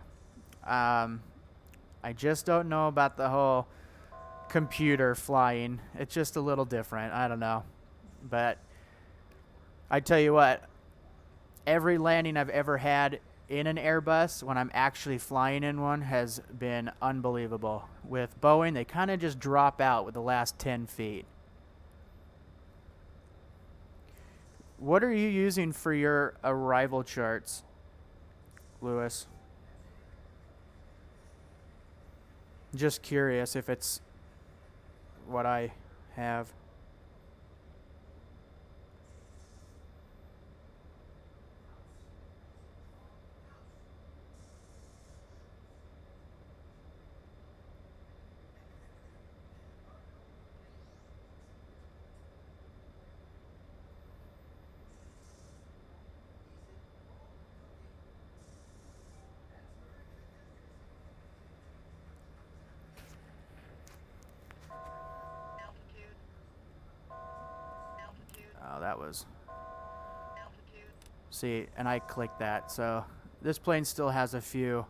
I just don't know about the whole computer flying. It's just a little different. I don't know. But I tell you what, every landing I've ever had in an Airbus when I'm actually flying in one has been unbelievable. With Boeing, they kind of just drop out with the last 10 feet. What are you using for your arrival charts, Lewis? Just curious if it's what I have. Oh, that was... See, and I clicked that, so this plane still has a few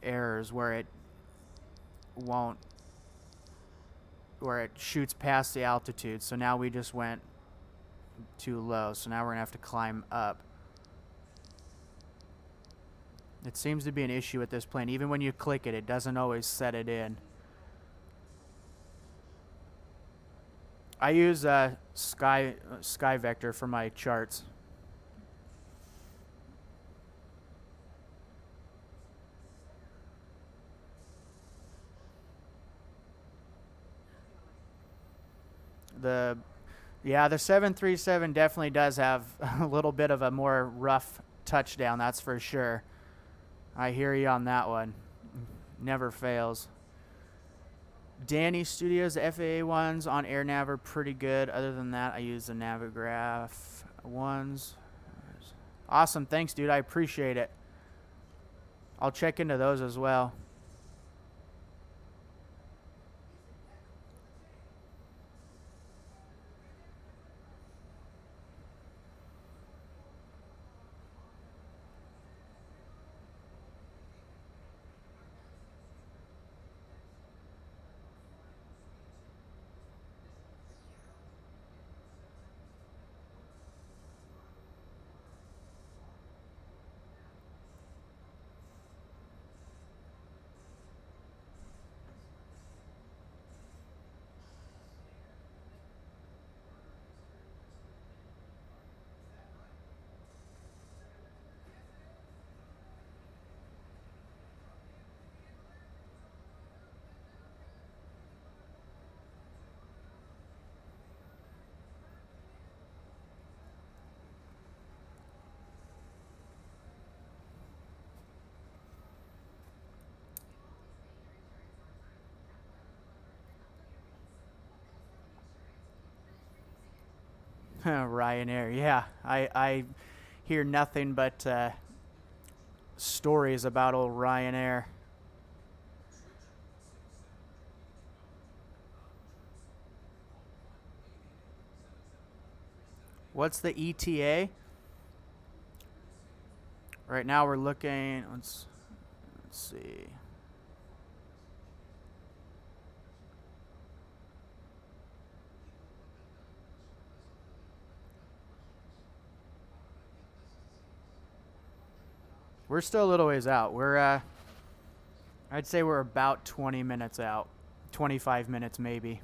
errors where it shoots past the altitude. So now we just went too low, so now we're gonna have to climb up. It seems to be an issue with this plane. Even when you click it, it doesn't always set it in. I use Sky Vector for my charts. The 737 definitely does have a little bit of a more rough touchdown, that's for sure. I hear you on that one. Never fails. Danny Studios, the FAA ones on AirNav are pretty good. Other than that, I use the Navigraph ones. Awesome, thanks, dude. I appreciate it. I'll check into those as well. Ryanair, yeah. I hear nothing but stories about old Ryanair. What's the ETA? Right now we're looking, let's see. We're still a little ways out. We're, I'd say we're about 20 minutes out. 25 minutes maybe.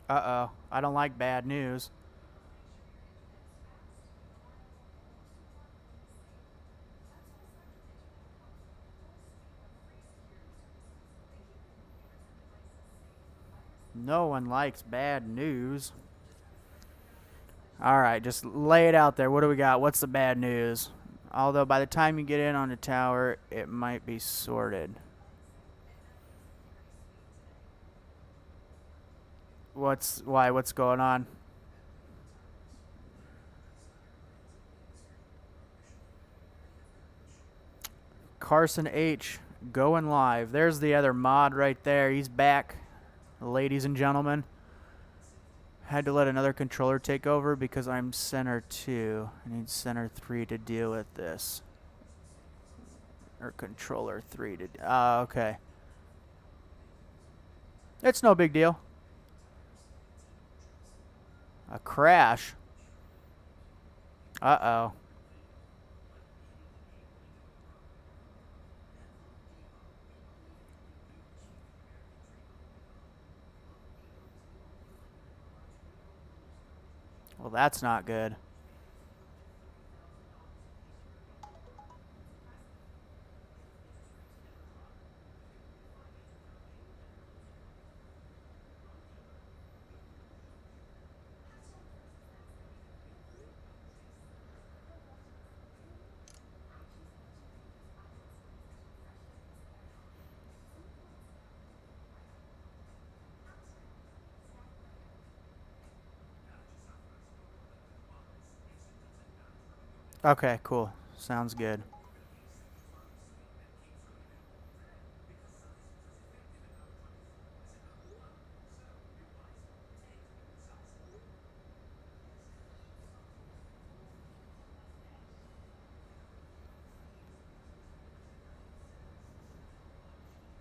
Uh-oh. I don't like bad news. No one likes bad news. All right, just lay it out there. What do we got? What's the bad news? Although by the time you get in on the tower, it might be sorted. What's going on? Karsonh H going live. There's the other mod right there. He's back, ladies and gentlemen. Had to let another controller take over because I'm center 2. I need center 3 to deal with this. Or controller 3 to... okay. It's no big deal. A crash. Uh-oh. Well, that's not good. Okay, cool. Sounds good.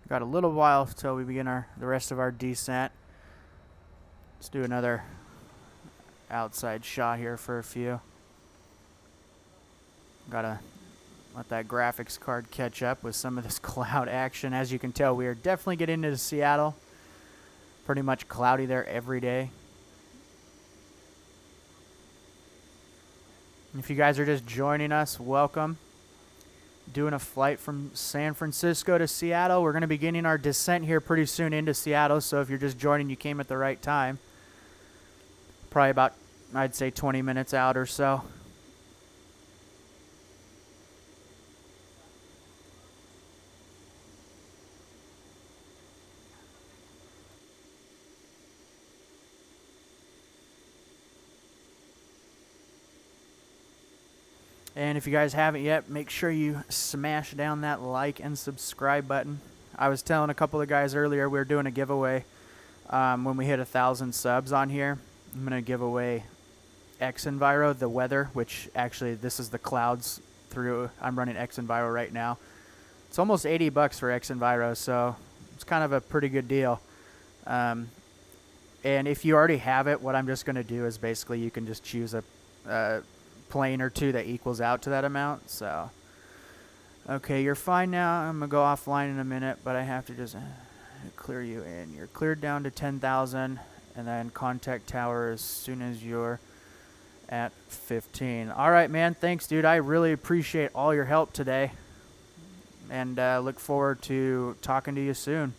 Got a little while till we begin the rest of our descent. Let's do another outside shot here for a few. Gotta let that graphics card catch up with some of this cloud action. As you can tell, we are definitely getting into Seattle. Pretty much cloudy there every day. If you guys are just joining us, welcome. Doing a flight from San Francisco to Seattle. We're going to be beginning our descent here pretty soon into Seattle, so if you're just joining, you came at the right time. Probably about, I'd say, 20 minutes out or so. And if you guys haven't yet, make sure you smash down that like and subscribe button. I was telling a couple of guys earlier we were doing a giveaway when we hit 1,000 subs on here. I'm going to give away X-Enviro, the weather, which actually this is the clouds through. I'm running X-Enviro right now. It's almost $80 for X-Enviro, so it's kind of a pretty good deal. And if you already have it, what I'm just going to do is basically you can just choose a plane or two that equals out to that amount. So okay, you're fine now. I'm gonna go offline in a minute, but I have to just clear you in. You're cleared down to 10,000, and then contact tower as soon as you're at 15. All right, man, thanks, dude. I really appreciate all your help today, and look forward to talking to you soon.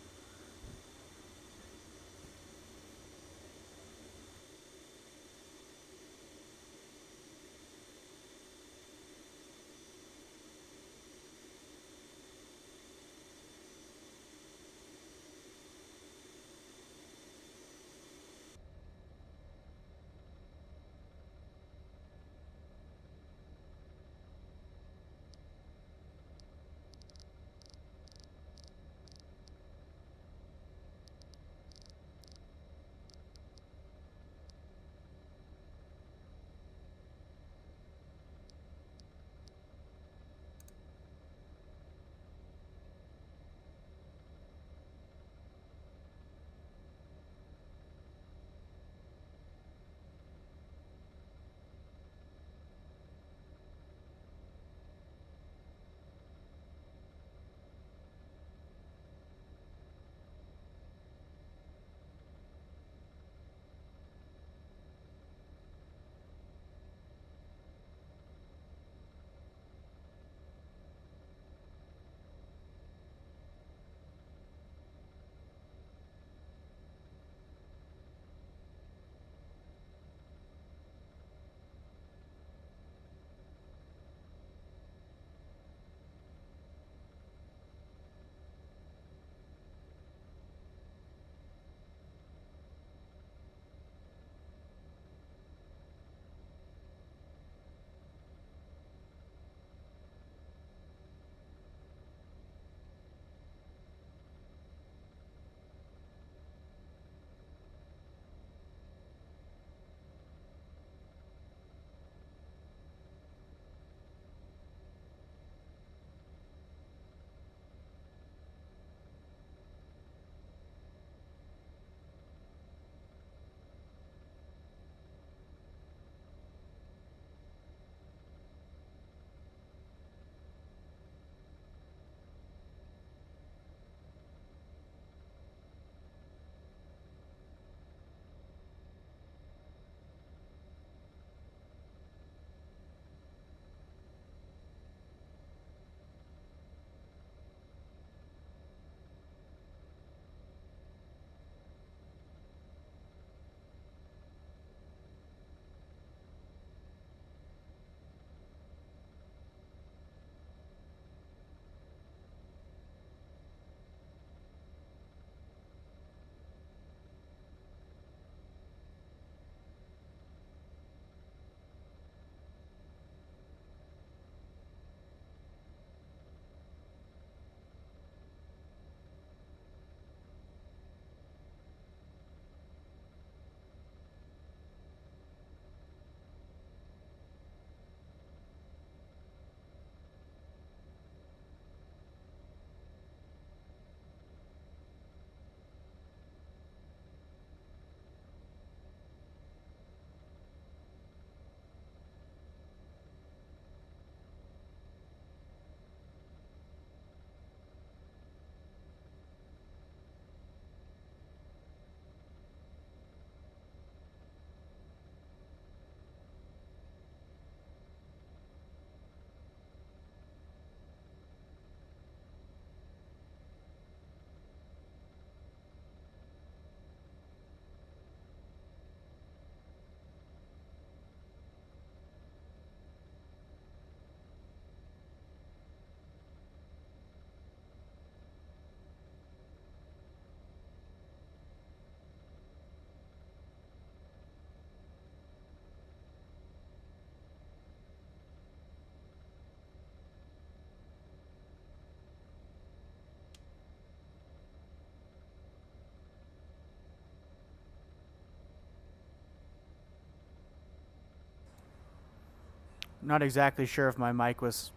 Not exactly sure if my mic was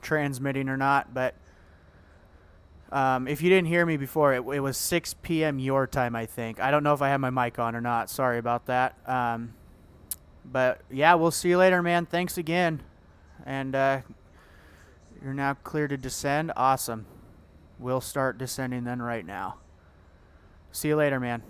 transmitting or not, but if you didn't hear me before, it was 6 p.m. your time, I think. I don't know if I had my mic on or not. Sorry about that. But yeah, we'll see you later, man. Thanks again. And you're now clear to descend. Awesome. We'll start descending then right now. See you later, man.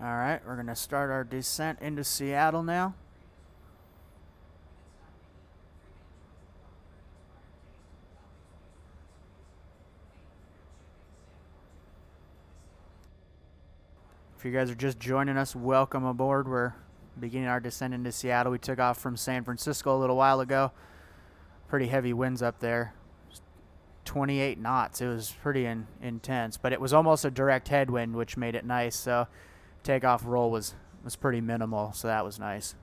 All right, we're going to start our descent into Seattle now. If you guys are just joining us, welcome aboard. We're beginning our descent into Seattle. We took off from San Francisco a little while ago. Pretty heavy winds up there. 28 knots. It was pretty intense, but it was almost a direct headwind, which made it nice. So takeoff roll was pretty minimal, so that was nice.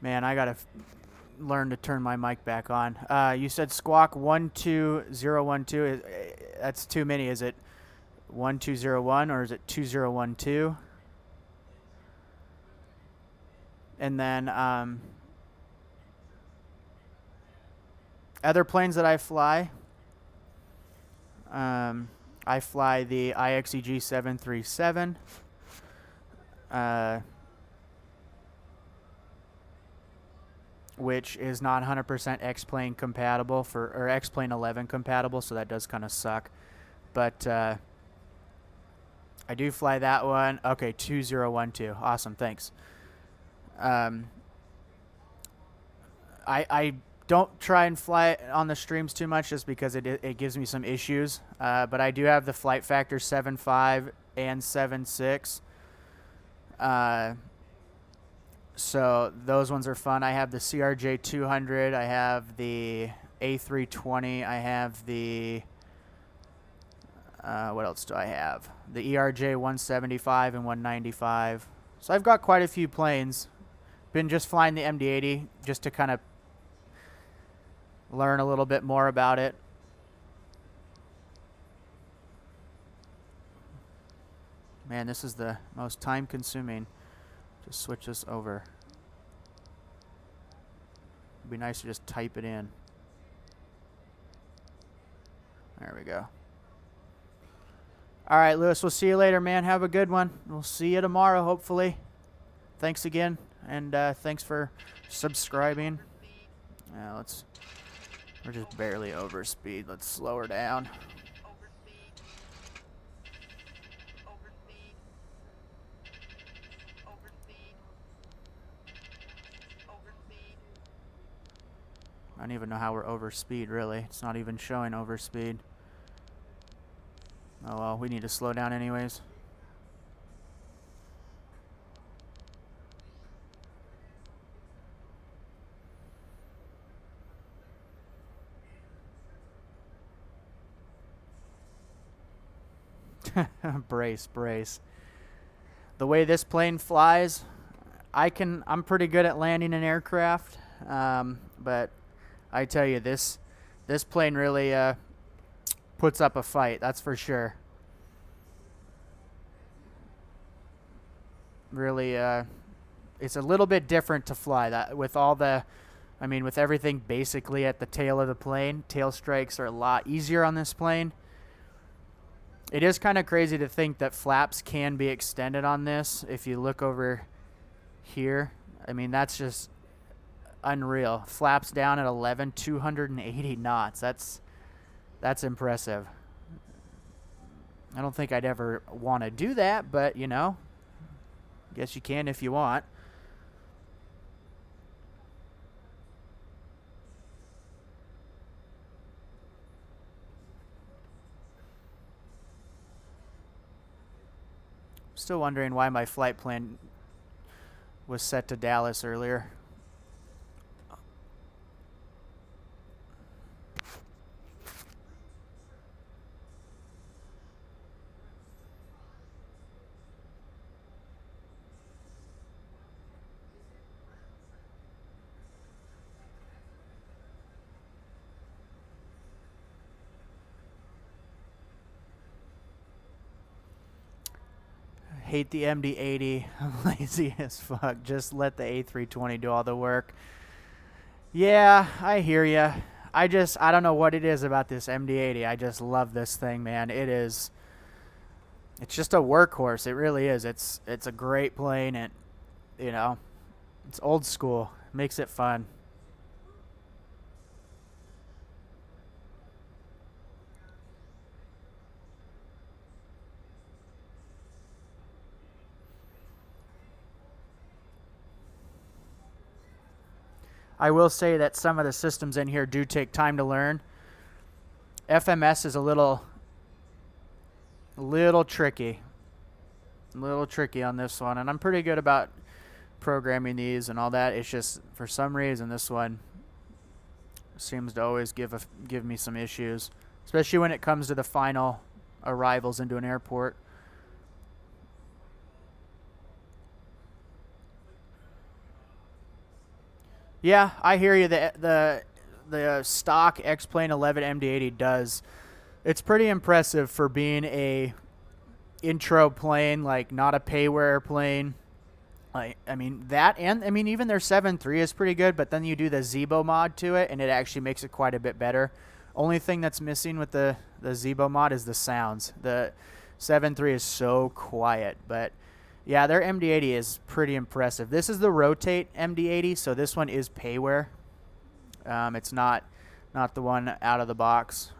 Man, I gotta learn to turn my mic back on. You said squawk 12012. That's too many. Is it 1201 or is it 2012? And then other planes that I fly. I fly the IXEG 737. Which is not 100% X-Plane compatible or X-Plane 11 compatible, so that does kind of suck. But I do fly that one. Okay, 2012. Awesome, thanks. I don't try and fly it on the streams too much just because it gives me some issues. But I do have the flight factor 7.5 and 7.6. So those ones are fun. I have the CRJ 200. I have the A320. I have the what else do I have? The ERJ 175 and 195. So I've got quite a few planes. Been just flying the MD-80 just to kind of learn a little bit more about it. Man, this is the most time consuming. Just switch this over. It'd be nice to just type it in. There we go. All right, Lewis, we'll see you later, man. Have a good one. We'll see you tomorrow, hopefully. Thanks again, and thanks for subscribing. We're just barely over speed. Let's slow her down. I don't even know how we're over speed, really. It's not even showing over speed. Oh well, we need to slow down anyways. Brace. The way this plane flies, I'm pretty good at landing an aircraft, but I tell you, this plane really puts up a fight, that's for sure. Really, it's a little bit different to fly. That with all the, with everything basically at the tail of the plane, tail strikes are a lot easier on this plane. It is kind of crazy to think that flaps can be extended on this. If you look over here, that's just unreal. Flaps down at 280 knots. That's impressive. I don't think I'd ever want to do that, but guess you can if you want. Still wondering why my flight plan was set to Dallas earlier. Hate the MD-80. I'm lazy as fuck. Just let the A320 do all the work. Yeah, I hear ya. I don't know what it is about this MD-80. I just love this thing, man. It's just a workhorse. It really is. It's a great plane, and it's old school. Makes it fun. I will say that some of the systems in here do take time to learn. FMS is a little tricky. A little tricky on this one, and I'm pretty good about programming these and all that. It's just for some reason this one seems to always give me some issues, especially when it comes to the final arrivals into an airport. Yeah, I hear you. The stock X-Plane 11 MD-80 does. It's pretty impressive for being a intro plane, like not a payware plane. Even their 7.3 is pretty good, but then you do the Zebo mod to it, and it actually makes it quite a bit better. Only thing that's missing with the Zebo mod is the sounds. The 7.3 is so quiet, but yeah, their MD-80 is pretty impressive. This is the Rotate MD-80, so this one is payware. It's not the one out of the box.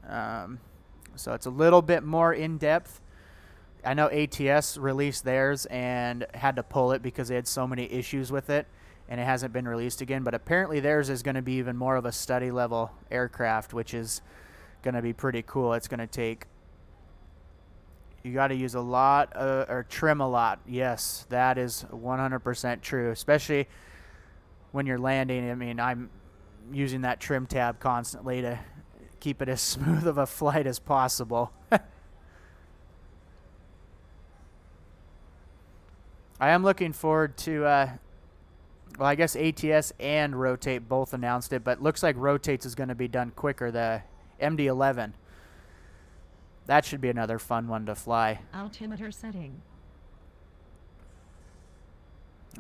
So it's a little bit more in-depth. I know ATS released theirs and had to pull it because they had so many issues with it, and it hasn't been released again. But apparently theirs is going to be even more of a study-level aircraft, which is going to be pretty cool. It's going to take You got to use a lot, or trim a lot. Yes, that is 100% true, especially when you're landing. I mean, I'm using that trim tab constantly to keep it as smooth of a flight as possible. I am looking forward to, well, I guess ATS and Rotate both announced it, but looks like Rotates is going to be done quicker, the MD-80. That should be another fun one to fly. Altimeter setting.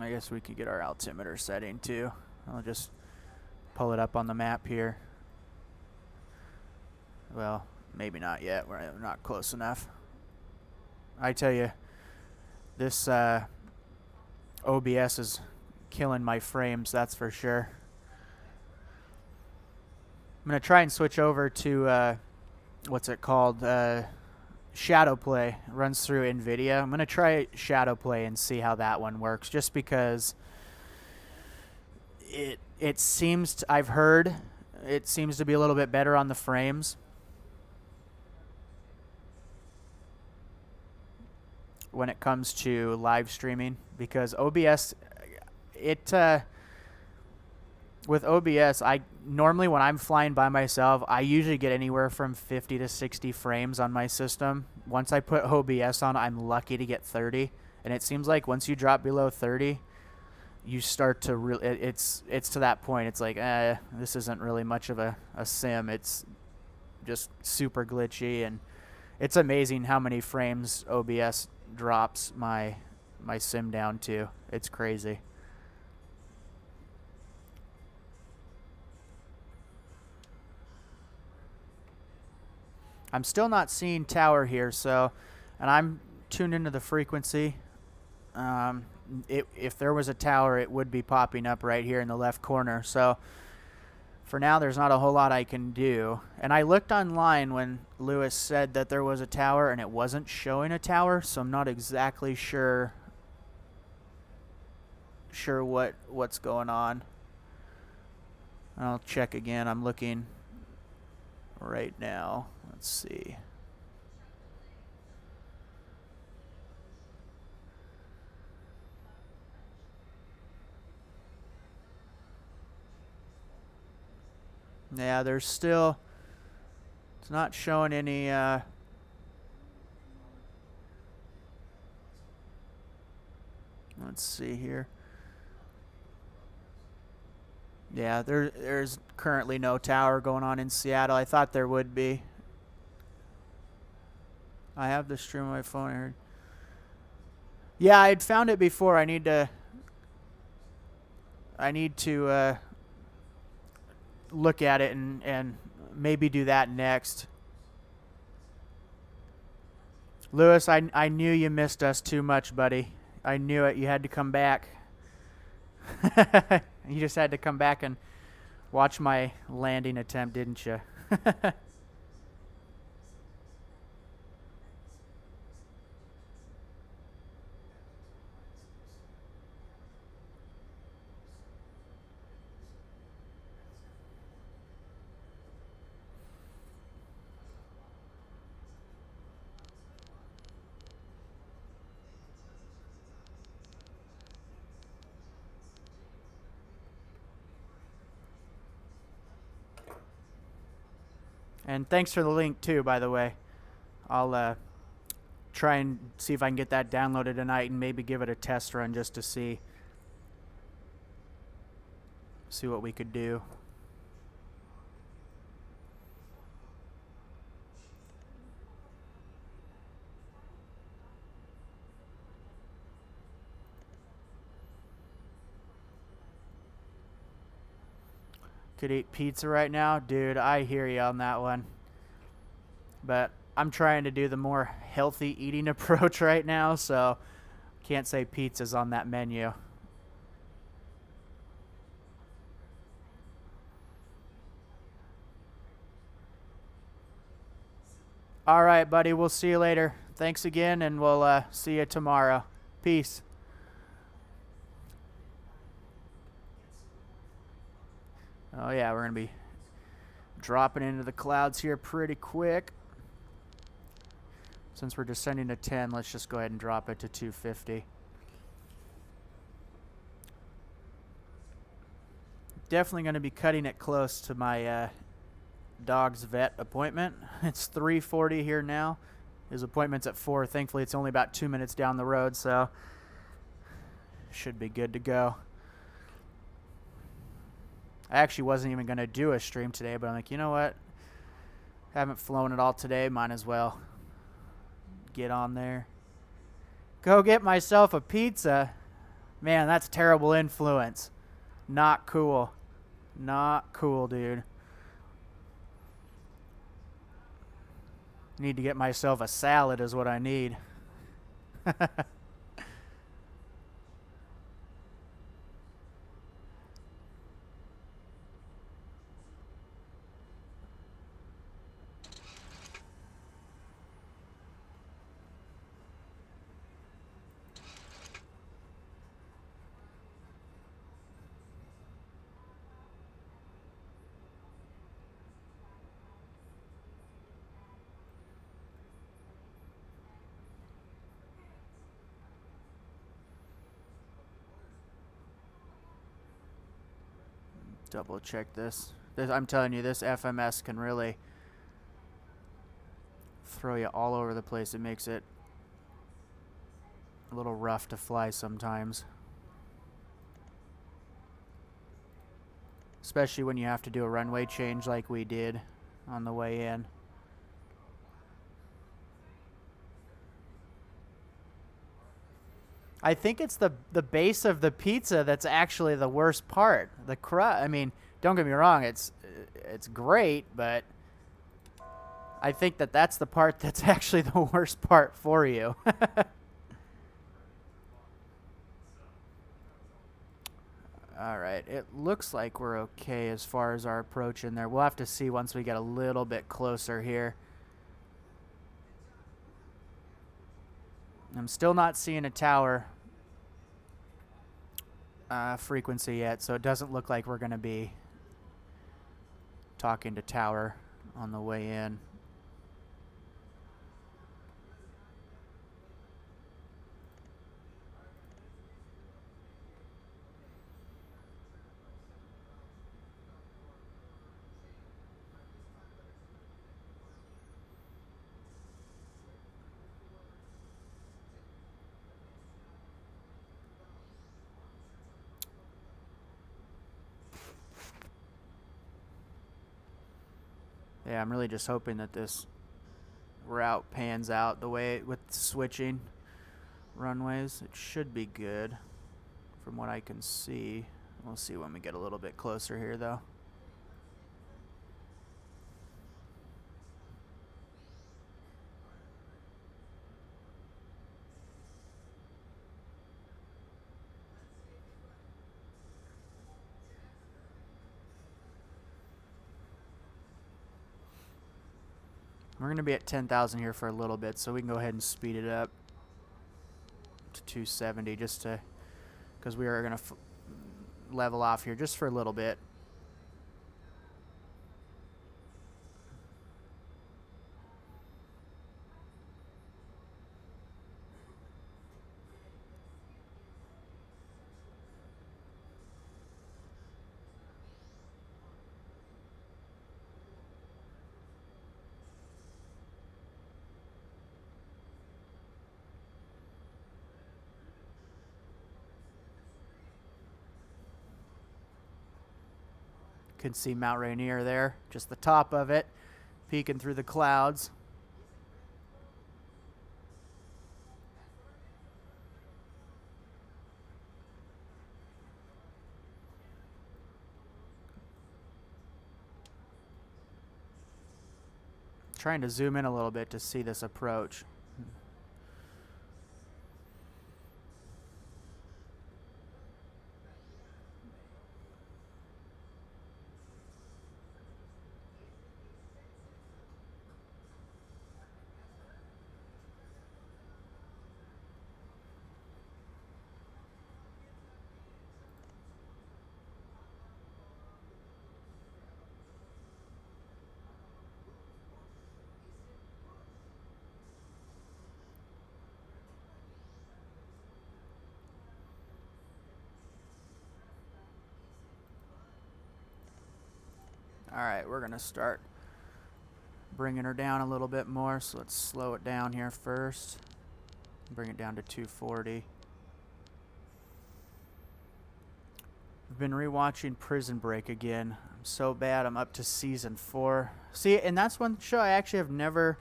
I guess we could get our altimeter setting too. I'll just pull it up on the map here. Well, maybe not yet. We're not close enough. I tell you, this OBS is killing my frames, that's for sure. I'm going to try and switch over to, what's it called? Shadow Play. It runs through NVIDIA. I'm going to try Shadow Play and see how that one works, just because it seems to, I've heard it seems to be a little bit better on the frames when it comes to live streaming, because OBS, with OBS, I normally, when I'm flying by myself, I usually get anywhere from 50 to 60 frames on my system. Once I put OBS on, I'm lucky to get 30, and it seems like once you drop below 30, you start to really, it's to that point. It's like, this isn't really much of a sim. It's just super glitchy, and it's amazing how many frames OBS drops my sim down to. It's crazy. I'm still not seeing tower here, so, and I'm tuned into the frequency. If there was a tower, it would be popping up right here in the left corner. So for now, there's not a whole lot I can do. And I looked online when Lewis said that there was a tower, and it wasn't showing a tower, so I'm not exactly sure what's going on. I'll check again. I'm looking right now. Let's see. Yeah, there's still, it's not showing any let's see here. Yeah, there's currently no tower going on in Seattle. I thought there would be. I have the stream on my phone. I heard. Yeah, I'd found it before. I need to look at it and maybe do that next. Lewis, I knew you missed us too much, buddy. I knew it. You had to come back. You just had to come back and watch my landing attempt, didn't you? And thanks for the link too, by the way. I'll try and see if I can get that downloaded tonight and maybe give it a test run just to see what we could do. Could eat pizza right now. Dude, I hear you on that one. But I'm trying to do the more healthy eating approach right now, so can't say pizza's on that menu. All right, buddy. We'll see you later. Thanks again, and we'll see you tomorrow. Peace. Oh, yeah, we're going to be dropping into the clouds here pretty quick. Since we're descending to 10, let's just go ahead and drop it to 250. Definitely going to be cutting it close to my dog's vet appointment. It's 3:40 here now. His appointment's at 4. Thankfully, it's only about 2 minutes down the road, so should be good to go. I actually wasn't even going to do a stream today, but I'm like, you know what? Haven't flown at all today. Might as well get on there. Go get myself a pizza. Man, that's terrible influence. Not cool. Not cool, dude. Need to get myself a salad is what I need. Double check this. I'm telling you, this FMS can really throw you all over the place. It makes it a little rough to fly sometimes. Especially when you have to do a runway change like we did on the way in. I think it's the base of the pizza that's actually the worst part. The crust. I mean, don't get me wrong, it's great, but I think that's the part that's actually the worst part for you. All right, it looks like we're okay as far as our approach in there. We'll have to see once we get a little bit closer here. I'm still not seeing a tower frequency yet, so it doesn't look like we're going to be talking to tower on the way in. Yeah, I'm really just hoping that this route pans out the way with switching runways. It should be good from what I can see. We'll see when we get a little bit closer here, though. We're going to be at 10,000 here for a little bit, so we can go ahead and speed it up to 270 just to, because we are going to level off here just for a little bit. Can see Mount Rainier there, just the top of it, peeking through the clouds. Trying to zoom in a little bit to see this approach. Alright, we're going to start bringing her down a little bit more, so let's slow it down here first. Bring it down to 240. I've been rewatching Prison Break again. I'm so bad, I'm up to season 4. See, and that's one show I actually have never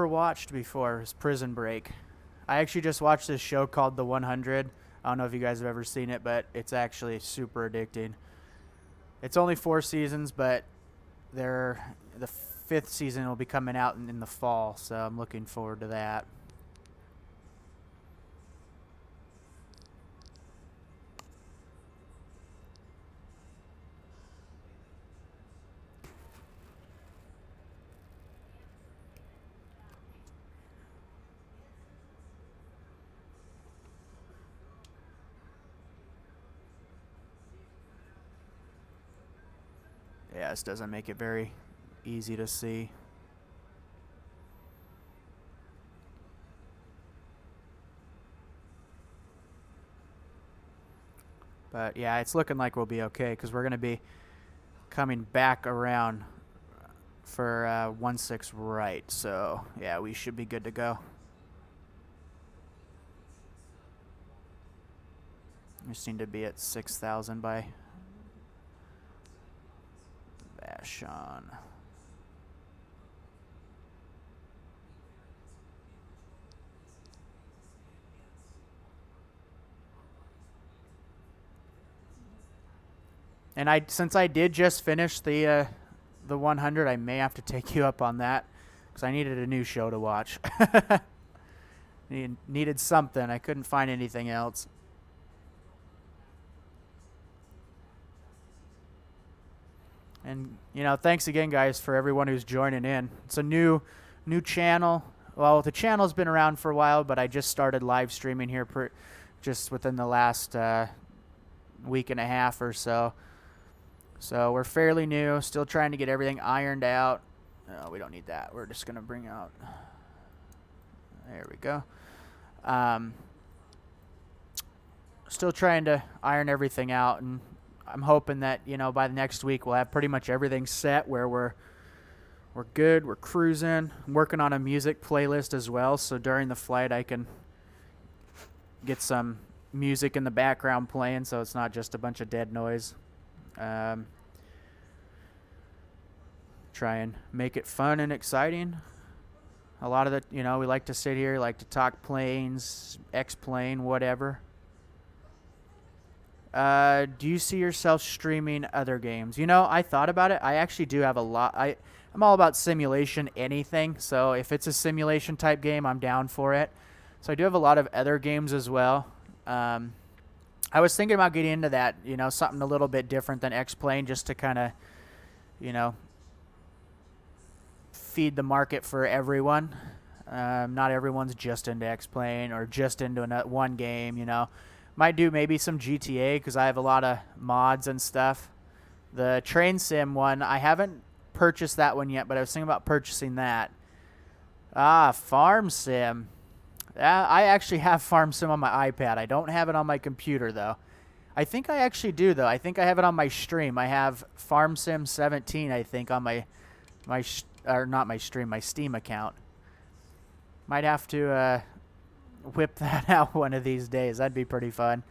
watched before, is Prison Break. I actually just watched this show called The 100. I don't know if you guys have ever seen it, but it's actually super addicting. It's only 4 seasons, but the 5th season will be coming out in the fall, so I'm looking forward to that. Yeah, this doesn't make it very easy to see. But yeah, it's looking like we'll be okay because we're going to be coming back around for 1-6 right. So yeah, we should be good to go. We just need to be at 6,000 by Vashon. And since I did just finish the 100, I may have to take you up on that because I needed a new show to watch. Needed something. I couldn't find anything else. And, you know, thanks again, guys, for everyone who's joining in. It's a new channel. Well, the channel's been around for a while, but I just started live streaming here just within the last week and a half or so. So we're fairly new, still trying to get everything ironed out. No, we don't need that. We're just going to bring out... There we go. Still trying to iron everything out, and I'm hoping that, you know, by the next week we'll have pretty much everything set where we're good, we're cruising. I'm working on a music playlist as well, so during the flight I can get some music in the background playing so it's not just a bunch of dead noise. Try and make it fun and exciting. A lot of we like to sit here, like to talk planes, X-plane, whatever. Do you see yourself streaming other games? You know, I thought about it. I actually do have a lot. I'm all about simulation, anything. So if it's a simulation type game, I'm down for it. So I do have a lot of other games as well. I was thinking about getting into that, you know, something a little bit different than X-Plane just to kind of, you know, feed the market for everyone. Not everyone's just into X-Plane or just into one game, you know. Might do maybe some GTA because I have a lot of mods and stuff. The train sim one, I haven't purchased that one yet, but I was thinking about purchasing that. Farm sim. I actually have Farm Sim on my iPad. I don't have it on my computer, though. I think I actually do, though. I think I have it on my stream. I have Farm Sim 17, I think, on my Steam account. Might have to whip that out one of these days. That'd be pretty fun.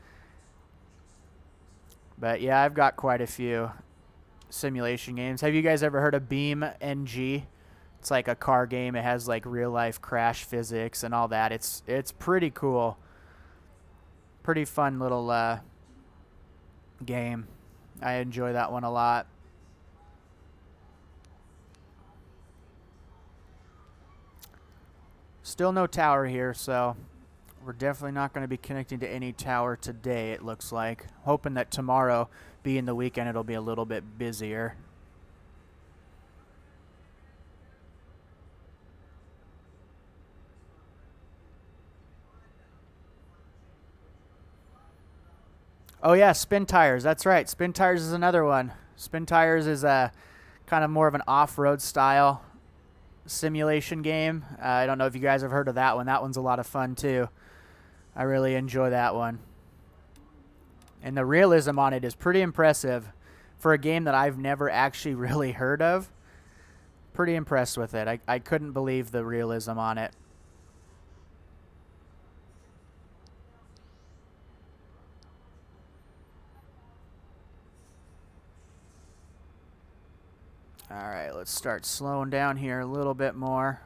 But, yeah, I've got quite a few simulation games. Have you guys ever heard of Beam NG? It's like a car game. It has like real life crash physics and all that. It's pretty cool. Pretty fun little game. I enjoy that one a lot. Still no tower here, so we're definitely not going to be connecting to any tower today, it looks like. Hoping that tomorrow, being the weekend, it'll be a little bit busier. Oh yeah, Spin Tires. That's right. Spin Tires is another one. Spin Tires is a kind of more of an off-road style simulation game. I don't know if you guys have heard of that one. That one's a lot of fun too. I really enjoy that one. And the realism on it is pretty impressive. for a game that I've never actually really heard of. Pretty impressed with it. I couldn't believe the realism on it. Alright, let's start slowing down here a little bit more.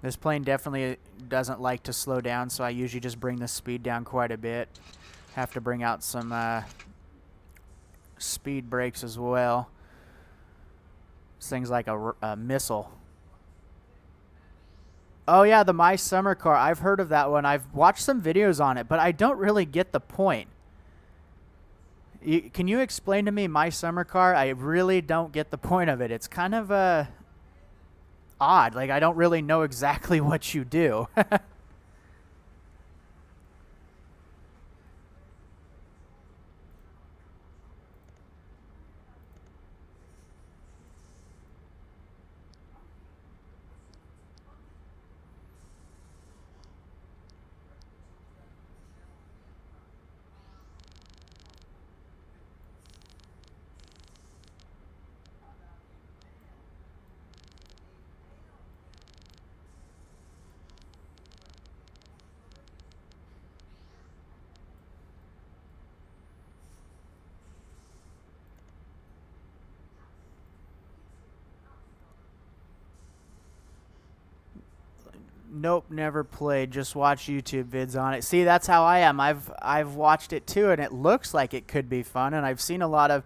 This plane definitely doesn't like to slow down, so I usually just bring the speed down quite a bit. Have to bring out some speed brakes as well. This thing's like a missile. Oh yeah, the My Summer Car. I've heard of that one. I've watched some videos on it, but I don't really get the point. Can you explain to me My Summer Car? I really don't get the point of it. It's kind of odd. Like, I don't really know exactly what you do. Nope, never played. Just watch YouTube vids on it. See, that's how I am. I've watched it too, and it looks like it could be fun, and I've seen a lot of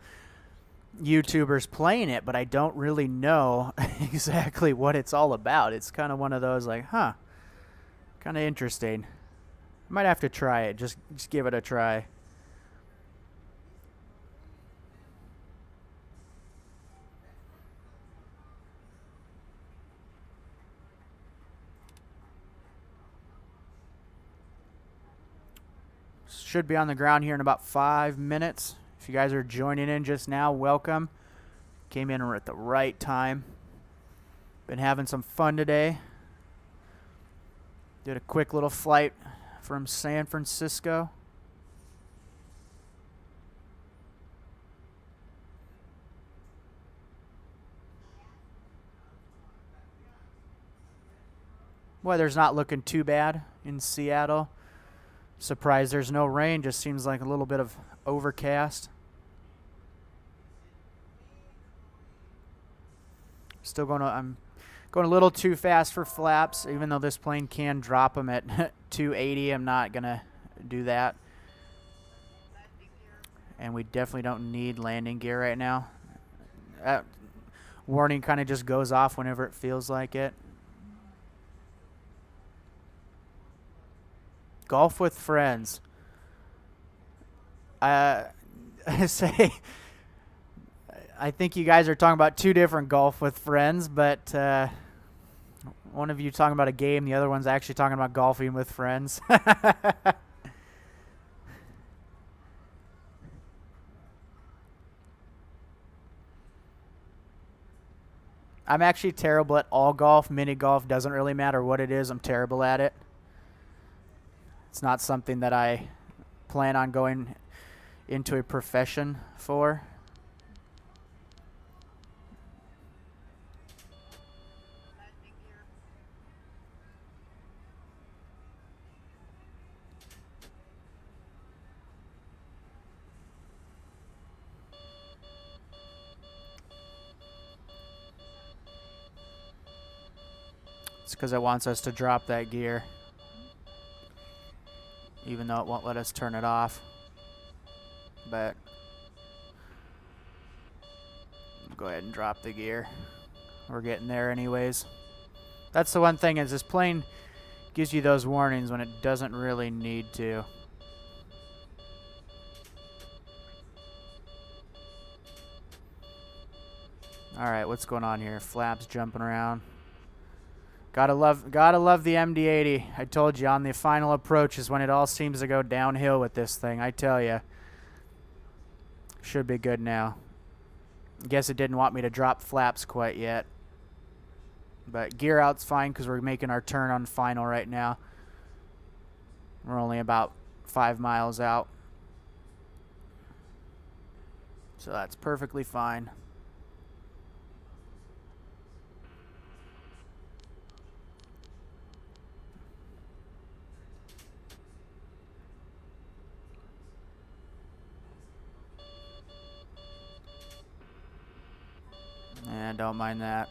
YouTubers playing it, but I don't really know exactly what it's all about. It's kind of one of those like, huh, kind of interesting. I might have to try it. Just give it a try. Should be on the ground here in about 5 minutes. If you guys are joining in just now, welcome. Came in at the right time. Been having some fun today. Did a quick little flight from San Francisco. Weather's not looking too bad in Seattle. Surprised there's no rain, just seems like a little bit of overcast. I'm going a little too fast for flaps, even though this plane can drop them at 280. I'm not gonna do that. And we definitely don't need landing gear right now. That warning kind of just goes off whenever it feels like it. Golf with friends. I think you guys are talking about two different golf with friends, but one of you talking about a game, the other one's actually talking about golfing with friends. I'm actually terrible at all golf. Mini golf doesn't really matter what it is. I'm terrible at it. It's not something that I plan on going into a profession for. It's because it wants us to drop that gear, even though it won't let us turn it off. But go ahead and drop the gear. We're getting there anyways. That's the one thing, is this plane gives you those warnings when it doesn't really need to. Alright, what's going on here? Flaps jumping around. Gotta love the MD-80. I told you, on the final approach is when it all seems to go downhill with this thing. I tell you. Should be good now. Guess it didn't want me to drop flaps quite yet. But gear out's fine because we're making our turn on final right now. We're only about 5 miles out. So that's perfectly fine. Yeah, don't mind that.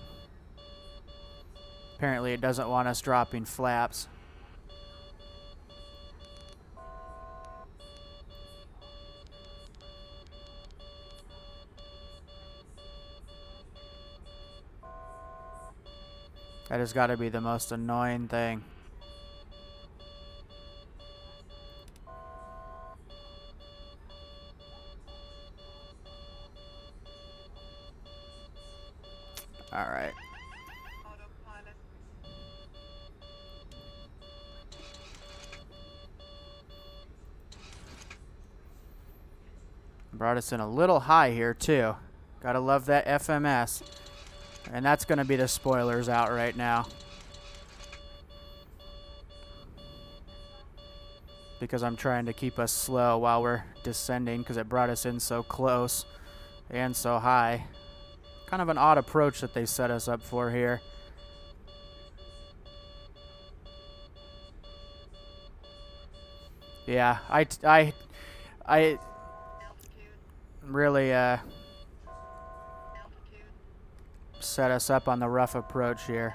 Apparently it doesn't want us dropping flaps. That has got to be the most annoying thing. All right. Brought us in a little high here too. Gotta love that FMS. And that's gonna be the spoilers out right now. Because I'm trying to keep us slow while we're descending because it brought us in so close and so high. Kind of an odd approach that they set us up for here. Yeah, I really set us up on the rough approach here.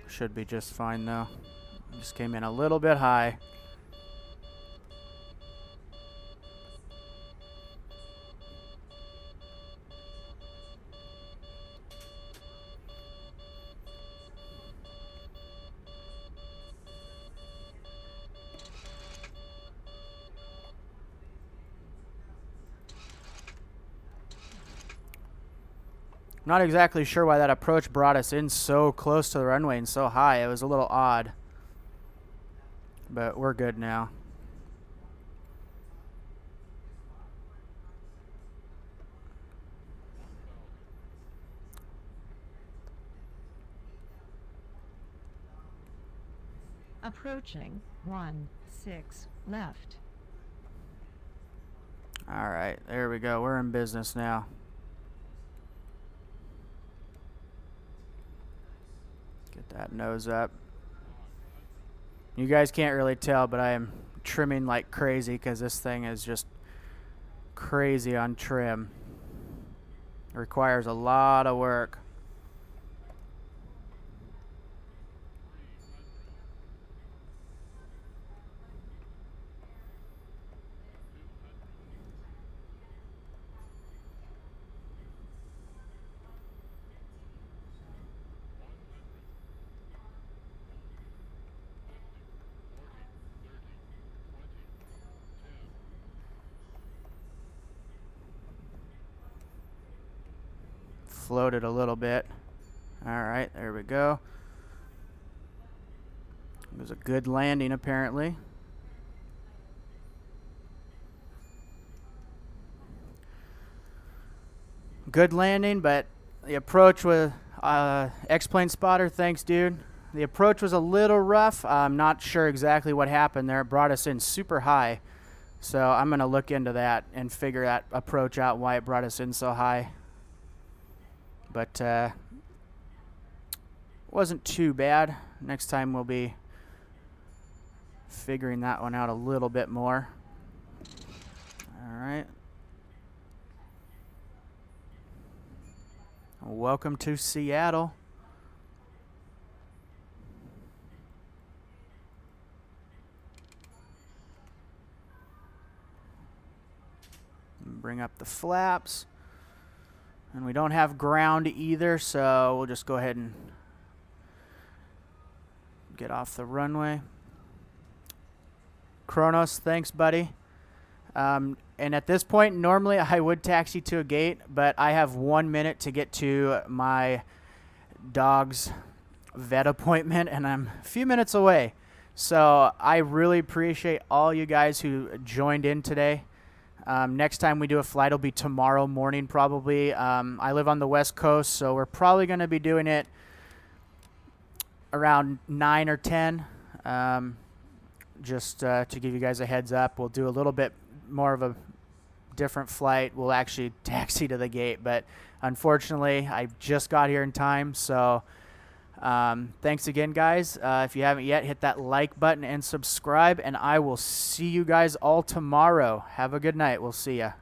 Should be just fine though. Just came in a little bit high. Not exactly sure why that approach brought us in so close to the runway and so high. It was a little odd. But we're good now. Approaching 16 left. All right, there we go. We're in business now. Get that nose up. You guys can't really tell, but I am trimming like crazy because this thing is just crazy on trim. It requires a lot of work. Floated a little bit. All right, there we go. It was a good landing apparently. Good landing, but the approach was X-Plane spotter, thanks dude. The approach was a little rough. I'm not sure exactly what happened there. It brought us in super high. So I'm going to look into that and figure that approach out, why it brought us in so high. But wasn't too bad. Next time we'll be figuring that one out a little bit more. All right. Welcome to Seattle. Bring up the flaps. And we don't have ground either, so we'll just go ahead and get off the runway. Kronos, thanks, buddy. And at this point, normally I would taxi to a gate, but I have 1 minute to get to my dog's vet appointment, and I'm a few minutes away. So I really appreciate all you guys who joined in today. Next time we do a flight will be tomorrow morning probably. I live on the West Coast, so we're probably going to be doing it around 9 or 10. Just to give you guys a heads up, we'll do a little bit more of a different flight. We'll actually taxi to the gate, but unfortunately I just got here in time. So thanks again, guys. If you haven't yet, hit that like button and subscribe, and I will see you guys all tomorrow. Have a good night. We'll see ya.